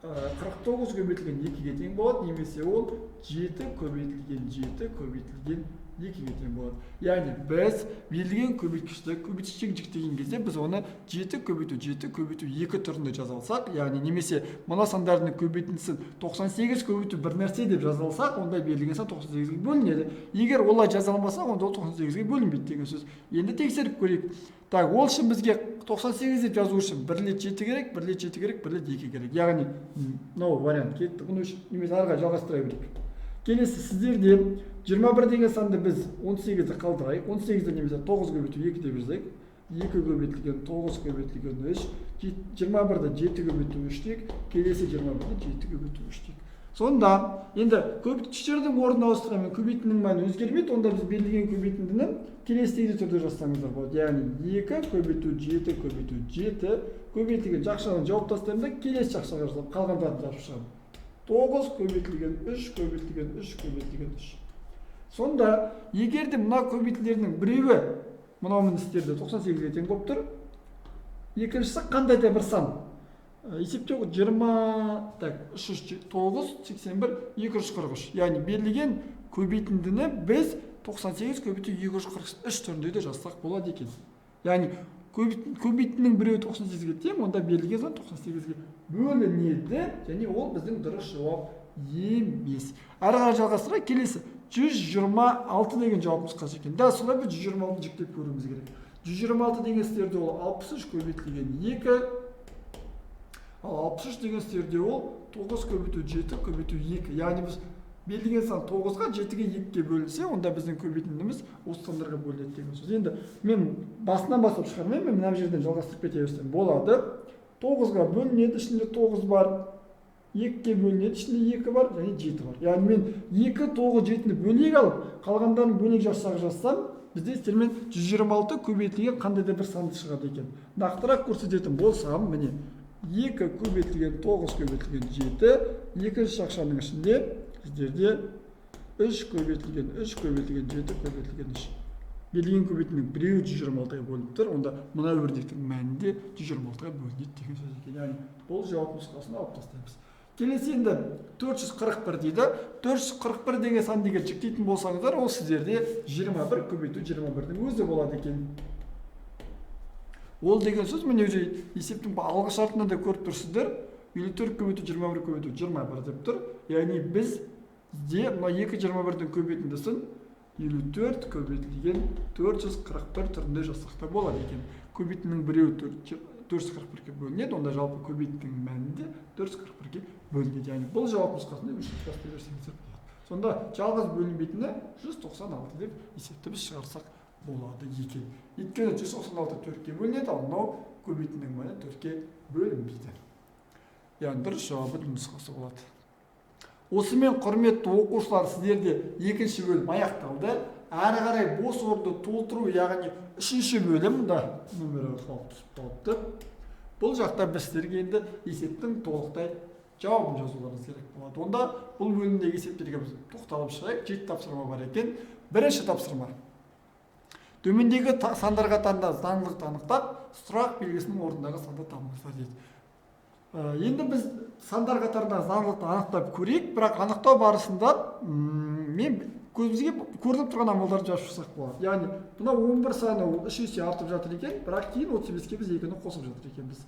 49 көбейтілген 2-ге тең болады, немесе ол 7 көбейтілген 7 көбейтілген 2-ге тең болады. Яғни біз берілген көбейткішті көбейтіштерін жіктеген кезде біз оны 7 көбейту 2 түрінде жаза алсақ, яғни немесе мына сандардың көбейтіндісін 98 көбейту бір нәрсе деп жаза алсақ, онда берілген сан 98-ге бөлінеді. Егер олай жаза алмасақ, онда ол 98-ге бөлінбейді деген сөз. Енді тексеріп көрейік. Так, ол үшін бізге 98 деп жазу үшін 1 рет 7 керек, 1 рет 7 керек, 1 рет 2 керек. Яғни мынау вариант кетті. Бұны немесе арға жалғастыра берейік. Келесі сіздерде 21 деген санды біз 18-ді қалдырайық. 18-ді немесе 9 көбейту 2 деп жазайық. 2 көбейтілген 9 көбейтілген 3. 21-ді 7 көбейту 3 дейік. Келесі 21-ді 7 көбейту 3 дейік. Сонда енді көбейткіштердің орнын ауыстырамын, көбейтіндінің мәні өзгермейді, онда біз берілген көбейтіндіні келесідей түрде жазсаңыздар болады. Яғни 2 көбейту 7 көбейту 7 көбейтілген жақшаны жауып тастаймын да келесі жақшаға жазамын, қалғандарын жазып шығамын. 9 көбейтілген 3 көбейтілген 3 көбейтілген 3. Сонда егер де мына көбейтілердің біреуі мынау міністерде 98-ге тең болып тұр, екіншісі қандай да бір сан. Есептеу 20, 309, 81, 243. Яғни берілген көбейтіндіні біз 98 көбейту 243 түрінде де жазсақ болады екен. Яғни көбейтіндінің біреуі 98-ге тең, онда берілген сан 98-ге бөлінеді, және ол біздің дұрыс жауап емес. Ары қарай жалғастыра келесі 126 деген жауабымыз қанша екен. Да, солай біз 126 жүктеп көруіміз керек. 126 деген сіздерде ол 63 көбейтілген 2, ал 63 деген сіздерде ол 9 көбейту 7 көбейту 2. Яғни біз берілген сан 9-ға 7-ге 2-ге бөлінсе, онда біздің көбейтіндіміз осы сандарға бөлінеді деген сөз. Енді мен басынан бастап шығармаймын, мен мына жерден жалғастырып кете берсем болады. 9-ға бөлінеді, ішінде 9 бар. 2-ге бөлінеді, ішінде 2 бар, және 7 бар. Яғни мен 2, 9, 7-ні бөлек алып, қалғандарын бөлек жақшаға жазсам, бізде сіздермен 126 көбейтілген қандай да бір санды шығады екен. Нақтырақ көрсететін болсам, міне 2 көбейтілген 9 көбейтілген 7, екінші жақшаның ішінде сіздерде 3 көбейтілген 3 көбейтілген 7 көбейтілген 3. Берілген көбейтінің біреуі 126-ға бөлініп тұр, онда мына өрнектің мәнінде 126-ға бөлінеді деген сөз екен. Яғни бұл жауап нұсқасын алып тастаймыз. Келесі енді 441 дейді. 441 деген сан егер жіктейтін болсаңыздар, ол сіздерде 21 көбейту 21-дің өзі болады екен. Ол деген сөз міне өзі есептің алғы шартында да көріп тұрсыздар. 54 көбейту 21 көбейту 21 деп тұр. Яғни бізде мына 221-дің көбейтіндісін 54 көбейтілген 441 түрінде жазсақ та болады екен. Көбейтінің біреуі 441-ге бөлінеді, онда жалпы көбейтінің мәнінде 441-ге бөлінеді. Яғни бұл жауап нұсқасында бастай берсеңіздер болады. Сонда жалғыз бөлінбейтіні 196 деп есепті біз шығарсақ болады екен. Өйткені 196 4-ге бөлінеді, ал мынау көбейтінің мәні 4-ге бөлінбейді. Яғни дұрыс жауабы нұсқасы болады. Осымен құрметті оқушылар, сіздерде екінші бөлім аяқталды. Әрі қарай бос орынды толтыру, яғни үшінші бөлім да нөмірі қалып түсіп қалыпты. Бұл жақта біз сіздерге енді есептің толықтай жауабын жазуларыңыз керек болады. Онда бұл бөлімдегі есептерге біз тоқталып шығайық. 7 тапсырма бар екен. Бірінші тапсырма. Төмендегі сандар қатарында заңдылықты анықтап, сұрақ белгісінің орнындағы санды табыңыздар дейді. Енді біз сандар қатарында заңдылықты анықтап көрейік, бірақ анықтау барысында мен көзімізге көрініп тұрған амалдарды жазып шықсақ болады. Яғни мына 11 саны 3 есе артып жатыр екен, бірақ кейін 35-ке біз 2-ні қосып жатыр екенбіз.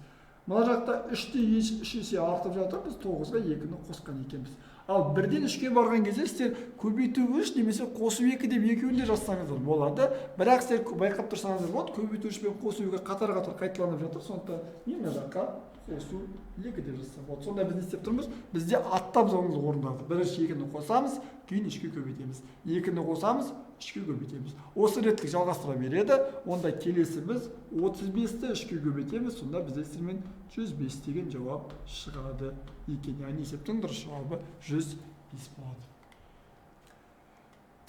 Мына жақта 3-те 3 есе артып жатыр, біз 9-ға 2-ні қосқан екенбіз. Ал 1-ден 3-ке барған кезде сіздер көбейту 3 немесе қосу 2 деп екеуін де жазсаңыздар болады. Бірақ сіздер байқап тұрсаңыздар болады, көбейту 3 пен қосу 2 қатар-қатар қайталанып жатыр. Сондықтан мен мына жаққа қосу 2 деп жазсам болады. Сонда біз не істеп тұрмыз? Бізде аттап заңдылық орындалды. Бірінші 2-ні қосамыз, кейін 3-ке көбейтеміз. 2-ні қосамыз, 3-ке көбейтеміз. Осы реттік жалғастыра береді. Онда келесі біз 35-ті 3-ке көбейтеміз. Сонда бізде сіздермен 105 деген жауап шығады екен. Яғни есептің дұрыс жауабы 105 болады.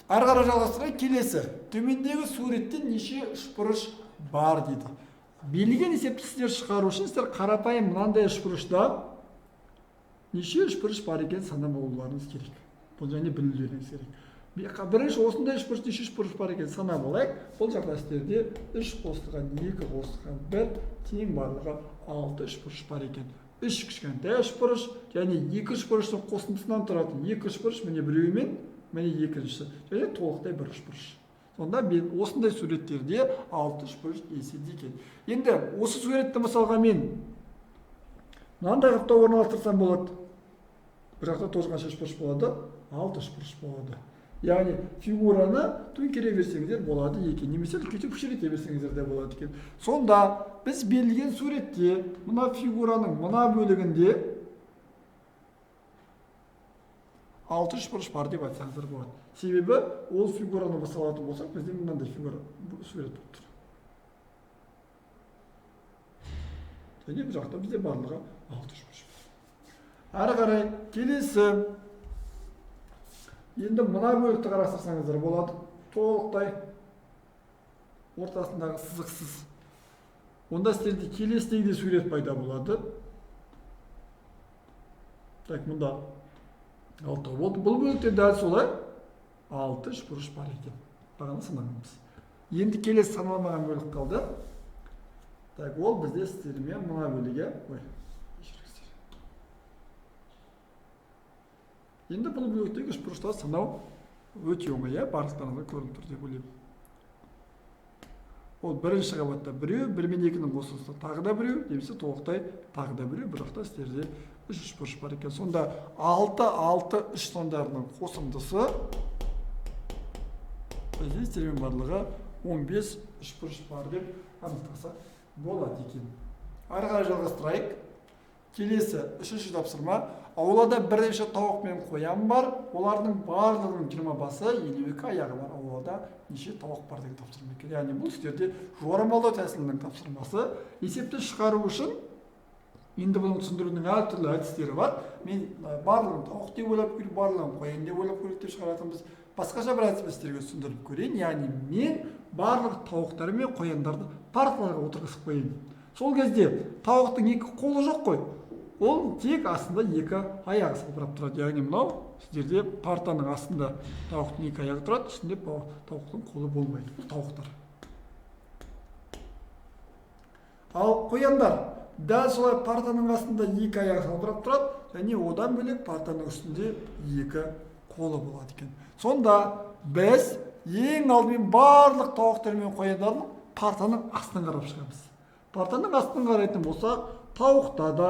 Ары қарай жалғастыра келесі. Төмендегі суретте неше үшбұрыш бар дейді. Берілген есепті сіздер шығару үшін сіздер қарапайым мынандай үшбұрышта неше үшбұрыш бар екенін санап алуларыңыз керек. Бұл және білулеріңіз керек. Бірінші осындай үшбұрыш неше үшбұрыш бар екенін санап алайық. Бұл жағдай сіздерде 3 қосылған 2 қосылған 1 тең барлығы 6 үшбұрыш бар екен. 3 кішкентай үшбұрыш және 2 үшбұрыштың қосындысынан тұратын 2 үшбұрыш, міне біреуімен, міне екіншісі, және толықтай 1 үшбұрыш. Сонда мен осындай суреттерде 6 үшбұрыш еседі екен. Енді осы суретті мысалға мен мынандай қыпта орналастырсам болады. Бір жақта тоже қанша үшбұрыш болады? 6 үшбұрыш болады. Яғни фигураны төңкере берсеңіздер болады екен, немесе үлкейтіп кішірейте берсеңіздер де болады екен. Сонда біз берілген суретте мына фигураның мына бөлігінде 6 үшбұрыш бар деп айтсаңыздар болады. Себебі ол фигураны мысалатын болсақ, бізде мынандай фигура сурет болып тұр. Және бұл жақта бізде барлығы 6 үшбұрыш бар. Әрі қарай келесі. Енді мына бөлікті қарастырсаңыздар болады. Толықтай ортасындағы сызықсыз. Онда сіздерде келесідей сурет пайда болады. Так, мұнда 6 болды. Бұл бөлікте дәл солай 6 үшбұрыш бар екен. Бағана санағанбыз. Енді келесі саналмаған бөлік қалды. Так, ол бізде сіздермен мына бөліге, енді бұл бөліктегі үшбұрыштарды санау өте оңай, барлықтарыңызға көрініп тұр деп ойлаймын. Ол бірінші қабатта біреу, 1 мен 2-нің қосындысы тағы да біреу, немесе толықтай тағы да біреу, бір жақта сіздерде 3 үшбұрыш бар екен. Сонда 6, 3 сандарының қосындысы бізде сіздермен барлығы 15 үшбұрыш бар деп анықтаса болады екен. Ары қарай жалғастырайық. Келесі үшінші тапсырма. Аулада бірнеше тауық мен қоян бар. Олардың барлығының 20 басы, 52 аяғы бар. Аулада неше тауық бар деген тапсырма екен. Яғни бұл сіздерде жорамалдау тәсілінің тапсырмасы. Есепті шығару үшін енді бұның түсіндірудің әртүрлі әдістері бар. Мен барлығын тауық деп ойлап көрейін, барлығын қоян деп ойлап көрейік деп шығаратынбыз. Басқаша бір әдіспен сіздерге түсіндіріп көрейін. Яғни мен барлық тауықтар мен қояндарды парталарға отырғызып қояйын. Сол кезде тауықтың 2 қолы жоқ қой. Ол тек астында 2 аяғы салбырап тұрады. Яғни мынау сіздерде партаның астында тауықтың 2 аяғы тұрады, үстінде тауықтың қолы болмайды. Бұл тауықтар. Ал қояндар дәл солай партаның астында 2 аяғы салбырап тұрады, және одан бөлек партаның үстінде 2 қолы болады екен. Сонда біз ең алдымен барлық тауықтар мен қояндардың партаның астын қарап шығамыз. Партаның астын қарайтын болсақ, тауықта да,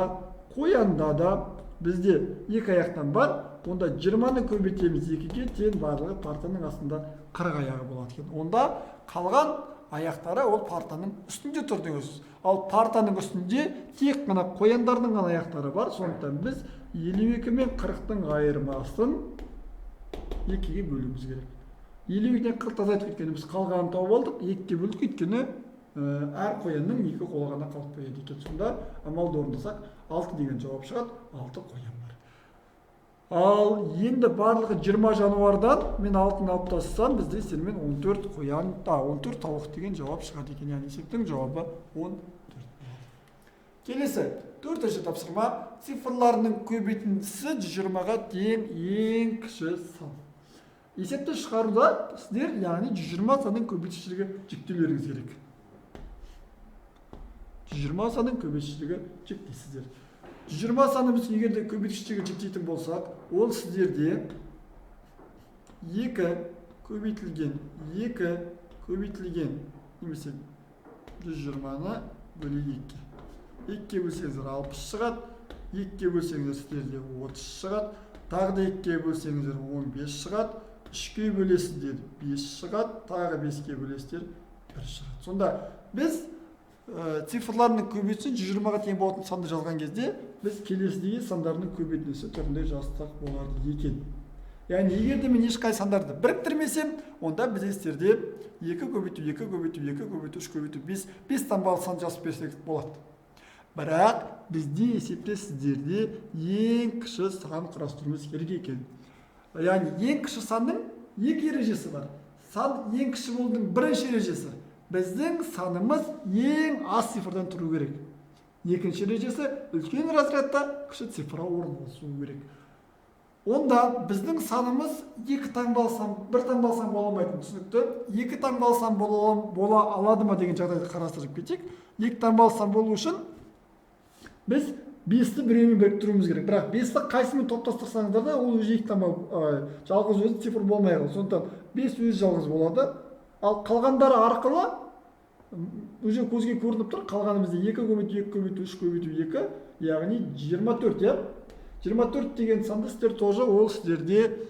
қоянда да бізде 2 аяқтан бар. Онда 20-ны көбейтеміз 2-ге, тең барлығы партаның астында 40 аяғы болады екен. Онда қалған аяқтары ол партаның үстінде тұр деңіз. Ал партаның үстінде тек қана қояндардың ғана аяқтары бар. Сондықтан біз 52 мен 40-тың айырмасын 2-ге бөлуіміз керек. 52-ден 40 азайтып кеткені біз қалғанын тауып алдық. 2-ге бөлдік, өйткені әр қоянның 2 қолы ғана қалып қояды екен. Сонда амалды орындасақ 6 деген жауап шығады. 6 қоян бар. Ал енді барлығы 20 жануардан мен 6-ны алып тастасам, бізде сіздермен 14 қоян, 14 тауық деген жауап шығады екен. Яғни есептің жауабы 14 болады. Келесі 4-ші тапсырма. Цифрларының көбейтіндісі 120-ға тең ең кіші сан. Есепті шығаруда сіздер, яғни 120 санның көбейтішілігі жүктеулеріңіз керек. 120 санның көбейтішілігі жүктейсіздер. 120 саны біз егерде көбейтішілігі жүктейтін болсақ, ол сіздерде 2 көбейтілген немесе 120-ны бөле 2. 2-ге бөлсеңіздер 60 шығады, 2-ге бөлсеңіздер сіздерде 30 шығады, тағы да 2-ге бөлсеңіздер 15 шығады, 3-ге бөлесіздер 5 шығады, тағы 5-ге бөлесіздер 1 шығады. Сонда біз цифрларының көбейтісі 120-ға тең болатын санды жазған кезде, біз келесідегі сандарының көбейтіндісі түрінде жазсақ болады екен. Яғни егерде мен ешқай сандарды біріктірмесем, онда біз сіздерде 2 көбейту, 2 көбейту, 2 көбейту, 3 көбейту, 5 таңбалы сан жазып берсек болады. Бірақ бізде есепте сіздерде ең кіші сан құрастыруымыз керек екен. Яғни ең кіші санның 2 ережесі бар. Сан ең кіші болудың бірінші ережесі. Біздің санымыз ең аз цифрдан тұру керек. екінші ережесі үлкен разрядта кіші цифра орналасуы керек. Онда біздің санымыз екі таңбалы сан, бір таңбалы сан бола алмайтын, түсінікті. Екі таңбалы сан бола алады ма деген жағдайды қарастырып кетейік. Екі таңбалы сан болу үшін біз 5-ті біреумен біріктіруіміз керек. Бірақ 5-ті қайсымен топтастырсаңыздар да ол өзі екі таңбалы жалғыз өзі цифр болмай қалады. Сондықтан 5 өзі жалғыз болады. Ал қалғандары арқылы уже көзге көрініп тұр. Қалғаны бізде 2 көбейту 2 көбейту 3 көбейту 2, яғни 24, 24 деген санды сіздер тоже ол сіздерде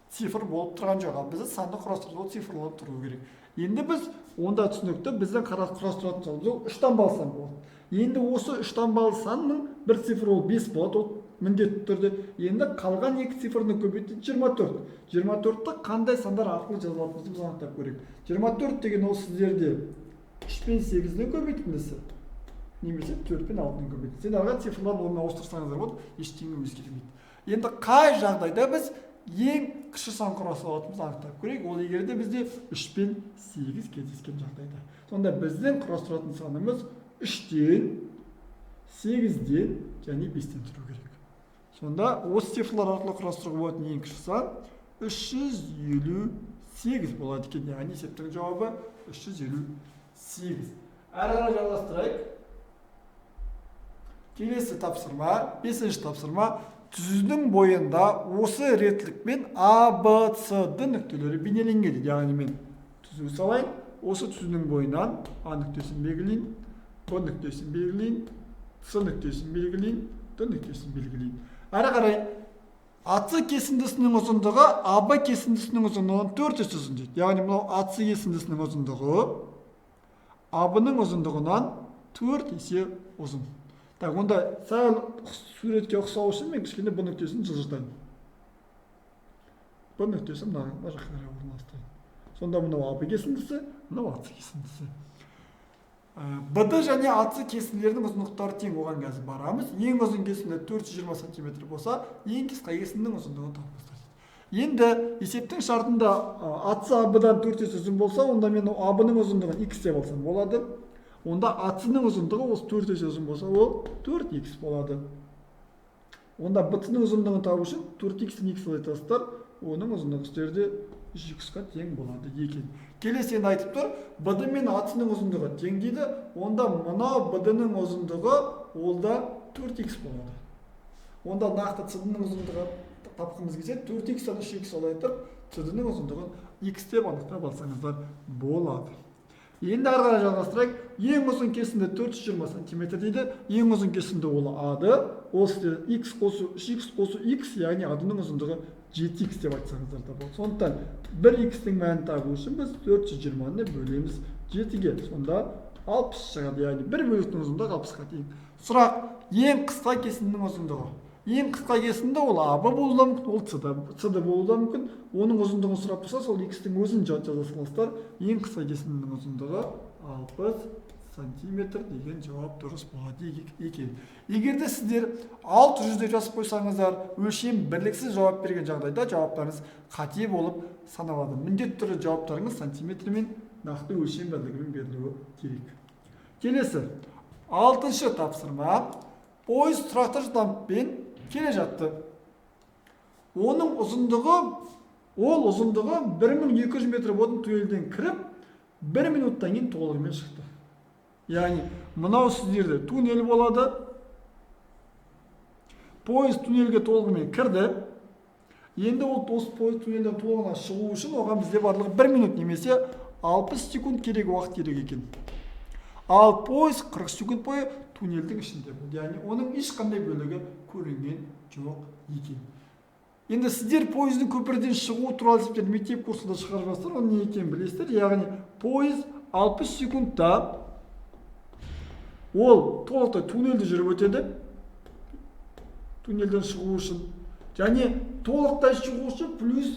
цифр болып тұрған жоқ. Ал бізді санды құрастыруда ол цифрлар тұру керек. Енді біз онда түсінікті, біздің құрастыратын санымыз ол 3 таңбалы сан болады. Енді осы 3 таңбалы санның бір цифрі ол 5 болады, ол міндетті түрде. Енді қалған 2 цифрны көбейтті 24. 24-ті қандай сандар арқылы жазылатынымызды біз анықтап көрейік. 24 деген ол сіздерде 3 пен 8-ні көбейтіндісі, немесе 4 пен 6-ны көбейтіндісі. Сен алған цифрлар оны ауыстырсаңыздар болады, ештеңе өзгермейді. Енді қай жағдайда біз ең кіші сан құраса алатынымызды анықтап көрейік. Ол егерде бізде 3 пен 8 кездескен жағдайда. Сонда біздің құрастыратын санымыз 3-тен, 8-ден және 5-тен тұру керек. Сонда осы цифрлар арқылы құрастыруға болатын ең кіші сан 358 болады екен. Яғни есептің жауабы 358. Әрі қарай жалғастырайық. Келесі тапсырма, 5-ші тапсырма. Түзудің бойында осы реттілікпен А, Б, С, Д нүктелері бейнеленген. Яғни мен түзу салайын. Осы түзудің бойынан А нүктесін белгілейін, Б нүктесін белгілейін, С нүктесін белгілейін, Д нүктесін белгілейін. Әрі қарай АС кесіндісінің ұзындығы АБ кесіндісінің ұзындығын 4 есе ұзын дейді. Яғни мынау АС кесіндісінің ұзындығы АБ-ның ұзындығынан 4 есе ұзын. Так, онда сәл суретке ұқсау үшін мен кішкене Б нүктесін жылжытайын. Б нүктесін мына жаққа қарай орналастырайын. Сонда мынау АБ кесіндісі, мынау АС кесіндісі. БД және АС кесінділердің ұзындықтары тең, оған қазір барамыз. Ең ұзын кесінді 420 см болса, ең қысқа кесіндінің ұзындығын тапсырайық. Енді есептің шартында АС АБ-дан 4 есе ұзын болса, онда мен АБ-ның ұзындығын X деп алсам болады. Онда АС-ның ұзындығы осы 4 есе ұзын болса, ол 4X болады. Онда БС-ның ұзындығын табу үшін 4X-тен X алайтасыздар, оның ұзындығы сіздерде 3X-қа тең болады екен. Келесі енді айтып тұр, БД мен АС-ның ұзындығы тең дейді, онда мынау БД-ның ұзындығы ол да 4X болады. Онда нақты СД-ның ұзындығы тапқымыз келсе 4X-тен 3X алайтып, СД-ның ұзындығын X деп анықтап алсаңыздар болады. Енді ары қарай жалғастырайық. Ең ұзын кесінді 420 см дейді. Ең ұзын кесінді ол А-ды. Ол сіздер X қосу 3X қосу X, яғни А-ның ұзындығы 7X деп айтсаңыздар да болады. Сондықтан 1X-тің мәнін табу үшін біз 420-ны бөлеміз 7-ге. Сонда 60 шығады, яғни бір бөліктің ұзындығы 60-ға тең. Сұрақ: ең қысқа кесіндінің ұзындығы. Ең қысқа кесінді ол АБ болуы да мүмкін, ол СД болуы да мүмкін. Оның ұзындығын сұрап тұрса, сол X-тің өзін жаза саласыздар. Ең қысқа кесіндінің ұзындығы 60 см деген жауап дұрыс болады екен. Егерде сіздер 600 деп жазып қойсаңыздар, өлшем бірліксіз жауап берген жағдайда жауаптарыңыз қате болып саналады. Міндетті түрде жауаптарыңыз сантиметрмен нақты өлшем бірлігімен берілуі керек. Келесі 6-шы тапсырма. Пойыз тұрақты жылдамдықпен келе жатты. Оның ұзындығы 1200 метр болатын туннельден кіріп, 1 минуттан кейін толығымен шықты. Яғни, мынау сіздерде туннель болады. Пойыз туннельге толығымен кірді. Енді ол пойыз туннельден толығынан шығу үшін оған бізде барлығы 1 минут немесе 60 секунд керек уақыт керек екен. Ал пойыз 40 секунд бойы туннельдің ішінде болды. Яғни, оның ешқандай бөлігі көрінген жоқ екен. Енді сіздер пойыздың көпірден шығу туралы есептерді мектеп курсында шығарып жатсыздар, оның не екенін білесіздер. Яғни, пойыз 60 секундта ол толықтай туннельді жүріп өтеді. Туннельден шығу үшін. Және толықтай шығу үшін плюс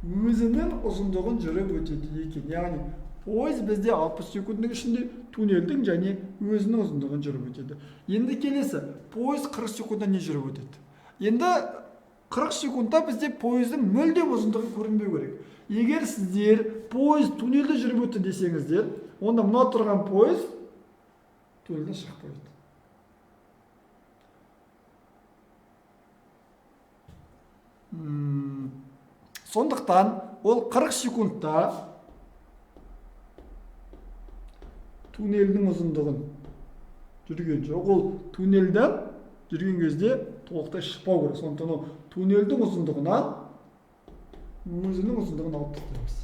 өзінің ұзындығын жүріп өтеді екен. Яғни, пойыз бізде 60 секундның ішінде туннельдің және өзінің ұзындығын жүріп өтеді. Енді келесі, пойыз 40 секундта не жүріп өтеді? Енді 40 секундта бізде пойыздың мүлдем ұзындығы көрінбеу керек. Егер сіздер пойыз туннельді жүріп өтті десеңіздер, онда мына тұрған пойыз туннельден шығып қойды. Сондықтан ол 40 секундта туннелдің ұзындығын жүрген жоқ. Ол туннелден жүрген кезде толықтай шықпау керек. Сондықтан ол туннелдің ұзындығынан өзінің ұзындығын алып тастаймыз.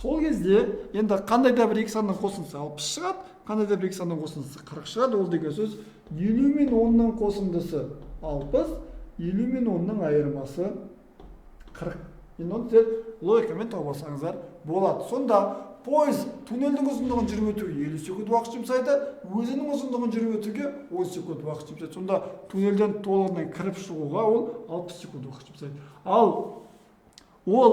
Сол кезде енді қандай да бір екі санның қосындысы 60 шығады, қандай да бір екі санның қосындысы 40 шығады. Ол деген сөз 50 мен 10-ның қосындысы 60, 50 мен 10-ның айырмасы 40. Енді оны сіз логикамен тауып алсаңыздар болады. Сонда пойыз туннелдің ұзындығын жүріп өтуге 50 секунд уақыт жұмсайды, өзінің ұзындығын жүріп өтуге 10 секунд уақыт жұмсайды. Сонда туннелден толығымен кіріп шығуға ол 60 секунд уақыт жұмсайды. Ал ол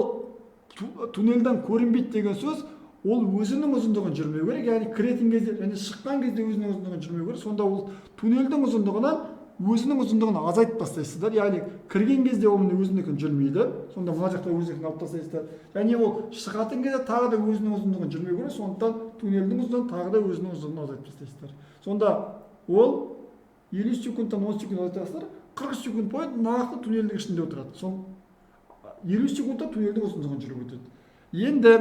туннелден көрінбейді деген сөз, ол өзінің ұзындығын жүрмеу керек, яғни кіретін кезде және шыққан кезде өзінің ұзындығын жүрмеу керек. Сонда ол туннелдің ұзындығынан өзінің ұзындығын азайтып тастайсыздар, яғни кірген кезде ол өзінікін жүрмейді, сонда мына жақта өзінікін алып тастайсыздар. Және ол шығатын кезде тағы да өзінің ұзындығын жүрмеу керек, сондықтан туннелдің ұзындығын тағы да өзінің ұзындығын азайтып тастайсыздар. Сонда ол 50 секундтан 10 секунд азайтасыздар, 40 секунд бойы нақты туннелдің ішінде отырады. Сол 50 секундта туннелдің ұзындығын жүріп өтеді. Енді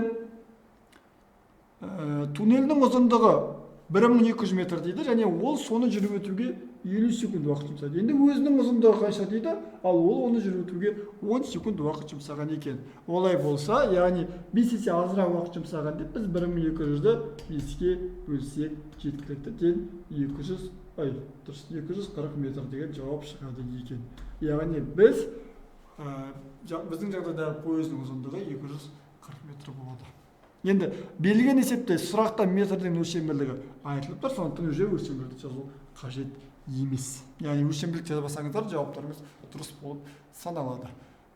туннелдің ұзындығы 1200 метр дейді, және ол соны жүріп өтуге 50 секунд уақыт жұмсайды. Енді өзінің ұзындығы қанша дейді, ал ол оны жүріп өтуге 10 секунд уақыт жұмсаған екен. Олай болса, яғни 5 есе азырақ уақыт жұмсаған деп біз 1200-ді 5-ке бөлсек жеткілікті тең 240 метр деген жауап шығады екен. Яғни біздің жағдайда пойыздың ұзындығы 240 метр болады. Енді берілген есепте сұрақта метрдің өлшемділігі айтылып тұр, сондықтан уже өлшемділікті жазу қажет емес. Яғни өлшемділік жазбасаңыздар жауаптарыңыз дұрыс болып саналады.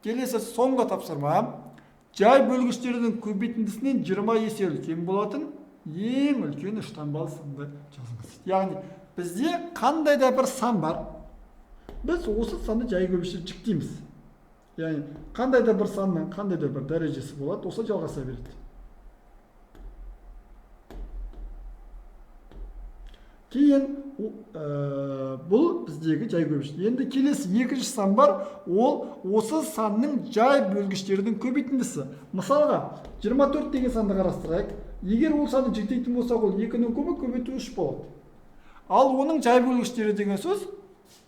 Келесі соңғы тапсырма. Жай бөлгіштердің көбейтіндісінен 20 есе үлкен болатын ең үлкен үш таңбалы санды жазыңыз. Яғни бізде қандай да бір сан бар. Біз осы санды жай көбейтіштерге жіктейміз. Яғни қандай да бір санның қандай да бір дәрежесі болады, осы жалғаса береді. Кейін бұл біздегі жай көбейтіш. Енді келесі екінші сан бар, ол осы санның жай бөлгіштердің көбейтіндісі. Мысалға 24 деген санды қарастырайық. Егер ол санды жіктейтін болсақ, ол 2-нің кубы көбейту 3 болады. Ал оның жай бөлгіштері деген сөз,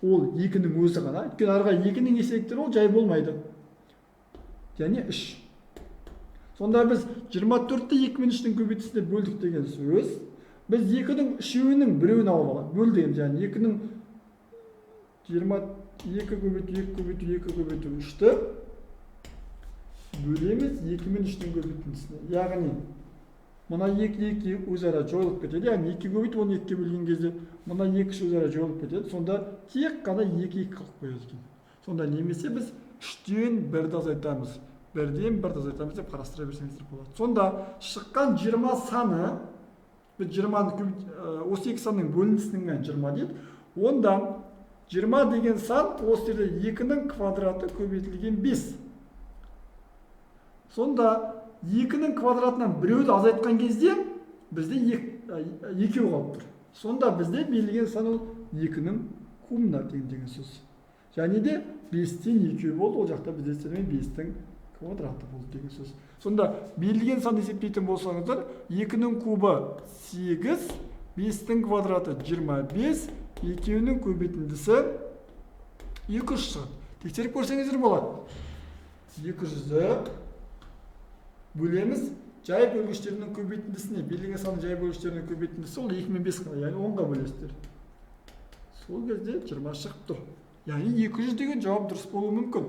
ол 2-нің өзі ғана. Өйткені арғы 2-нің еселіктері ол жай болмайды. Және 3. Сонда біз 24-ті 2 мен 3-дің көбейтісіне бөлдік деген сөз. Біз 2-ның үшеуінің біреуін алып аламыз. Бөлдім, яғни 2-ның 22 көбейту 3-ті бөлеміз 2 мен 3-дің көбейтіндісіне. Яғни мына 2 өзара жойылып кетеді. Яғни 2 көбейтіп 12-ке бөлген кезде мына 2 өзара жойылып кетеді. Сонда тек қана 2 қалып қояды екен. Сонда немесе біз 3-тен 1-ді азайтамыз. 1-ден 1-ді азайтамыз деп қарастыра берсеңіздер болады. Сонда шыққан 20 саны, біз 20-ны осы 2 санның бөлінісінің 20 дейді. Онда 20 деген сан осы жерде 2-нің квадраты көбейтілген 5. Сонда 2-нің квадратынан біреуді азайтқан кезде бізде 2 қалып тұр. Сонда бізде берілген сан ол 2-нің кубына тең деген сөз. Және де 5-тен 2 болды, ол жақта бізде 5-тің квадраты болды деген сөз. Сонда берілген сан есептейтін болсаңыздар, 2-нің кубы 8, 5-тің квадраты 25, 2-нің көбейтіндісі 200 шығады. Тексеріп көрсеңіздер болады. 200-ді бөлеміз жай бөлгіштерінің көбейтіндісіне. Берілген санның жай бөлгіштерінің көбейтіндісі ол 2 мен 5 қана, яғни 10-ға бөлесіздер. Сол кезде 20 шығып тұр. Яғни 200 деген жауап дұрыс болуы мүмкін.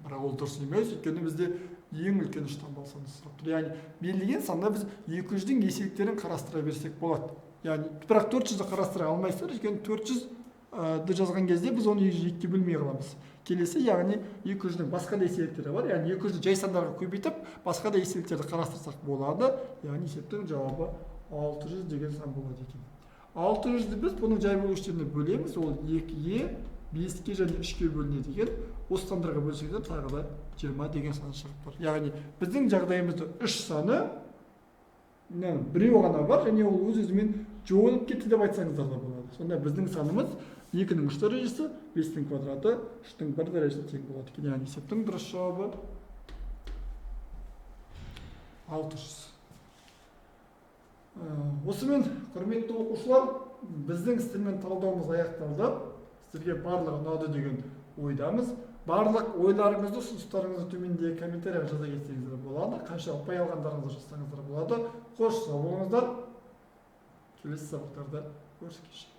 Бірақ ол дұрыс емес, өйткені бізде ең үлкен үш таңбалы санды сұрап тұр. Яғни берілген санда біз 200-дің еселіктерін қарастыра берсек болады. Яғни бірақ 400-ді қарастыра алмайсыздар, өйткені 400-ді жазған кезде біз оны 2-ге бөлмей қаламыз. Келесі, яғни 200-дің басқа да еселіктері бар. Яғни 200-ді жай сандарға көбейтіп, басқа да еселіктерді қарастырсақ болады. Яғни есептің жауабы 600 деген сан болады екен. 600-ді біз бұның жай бөлгіштеріне бөлеміз, ол 2-ге, 5-ке және 3-ке бөлінеді екен. Осы сандарға бөлсеңіздер тағы да 20 деген сан шығып тұр. Яғни біздің жағдайымызда 3 саны біреу ғана бар, және ол өз-өзімен жойылып кетті деп айтсаңыздар да болады. Сонда біздің санымыз 2-ның 3 дәрежесі 5-тің квадраты 3-тің 1 дәрежесіне тең болады екен. Яғни есептің дұрыс жауабы 600. Осымен, құрметті оқушылар, біздің сіздермен талдауымыз аяқталды. Сіздерге барлығы ұнады деген ойдамыз. Барлық ойларыңызды, ұсыныстарыңызды төмендегі комментарияға жаза кетсеңіздер болады. Қанша ұпай алғандарыңызды жазсаңыздар болады. Қош, сау болыңыздар. Келесі сабақтарда көріскенше.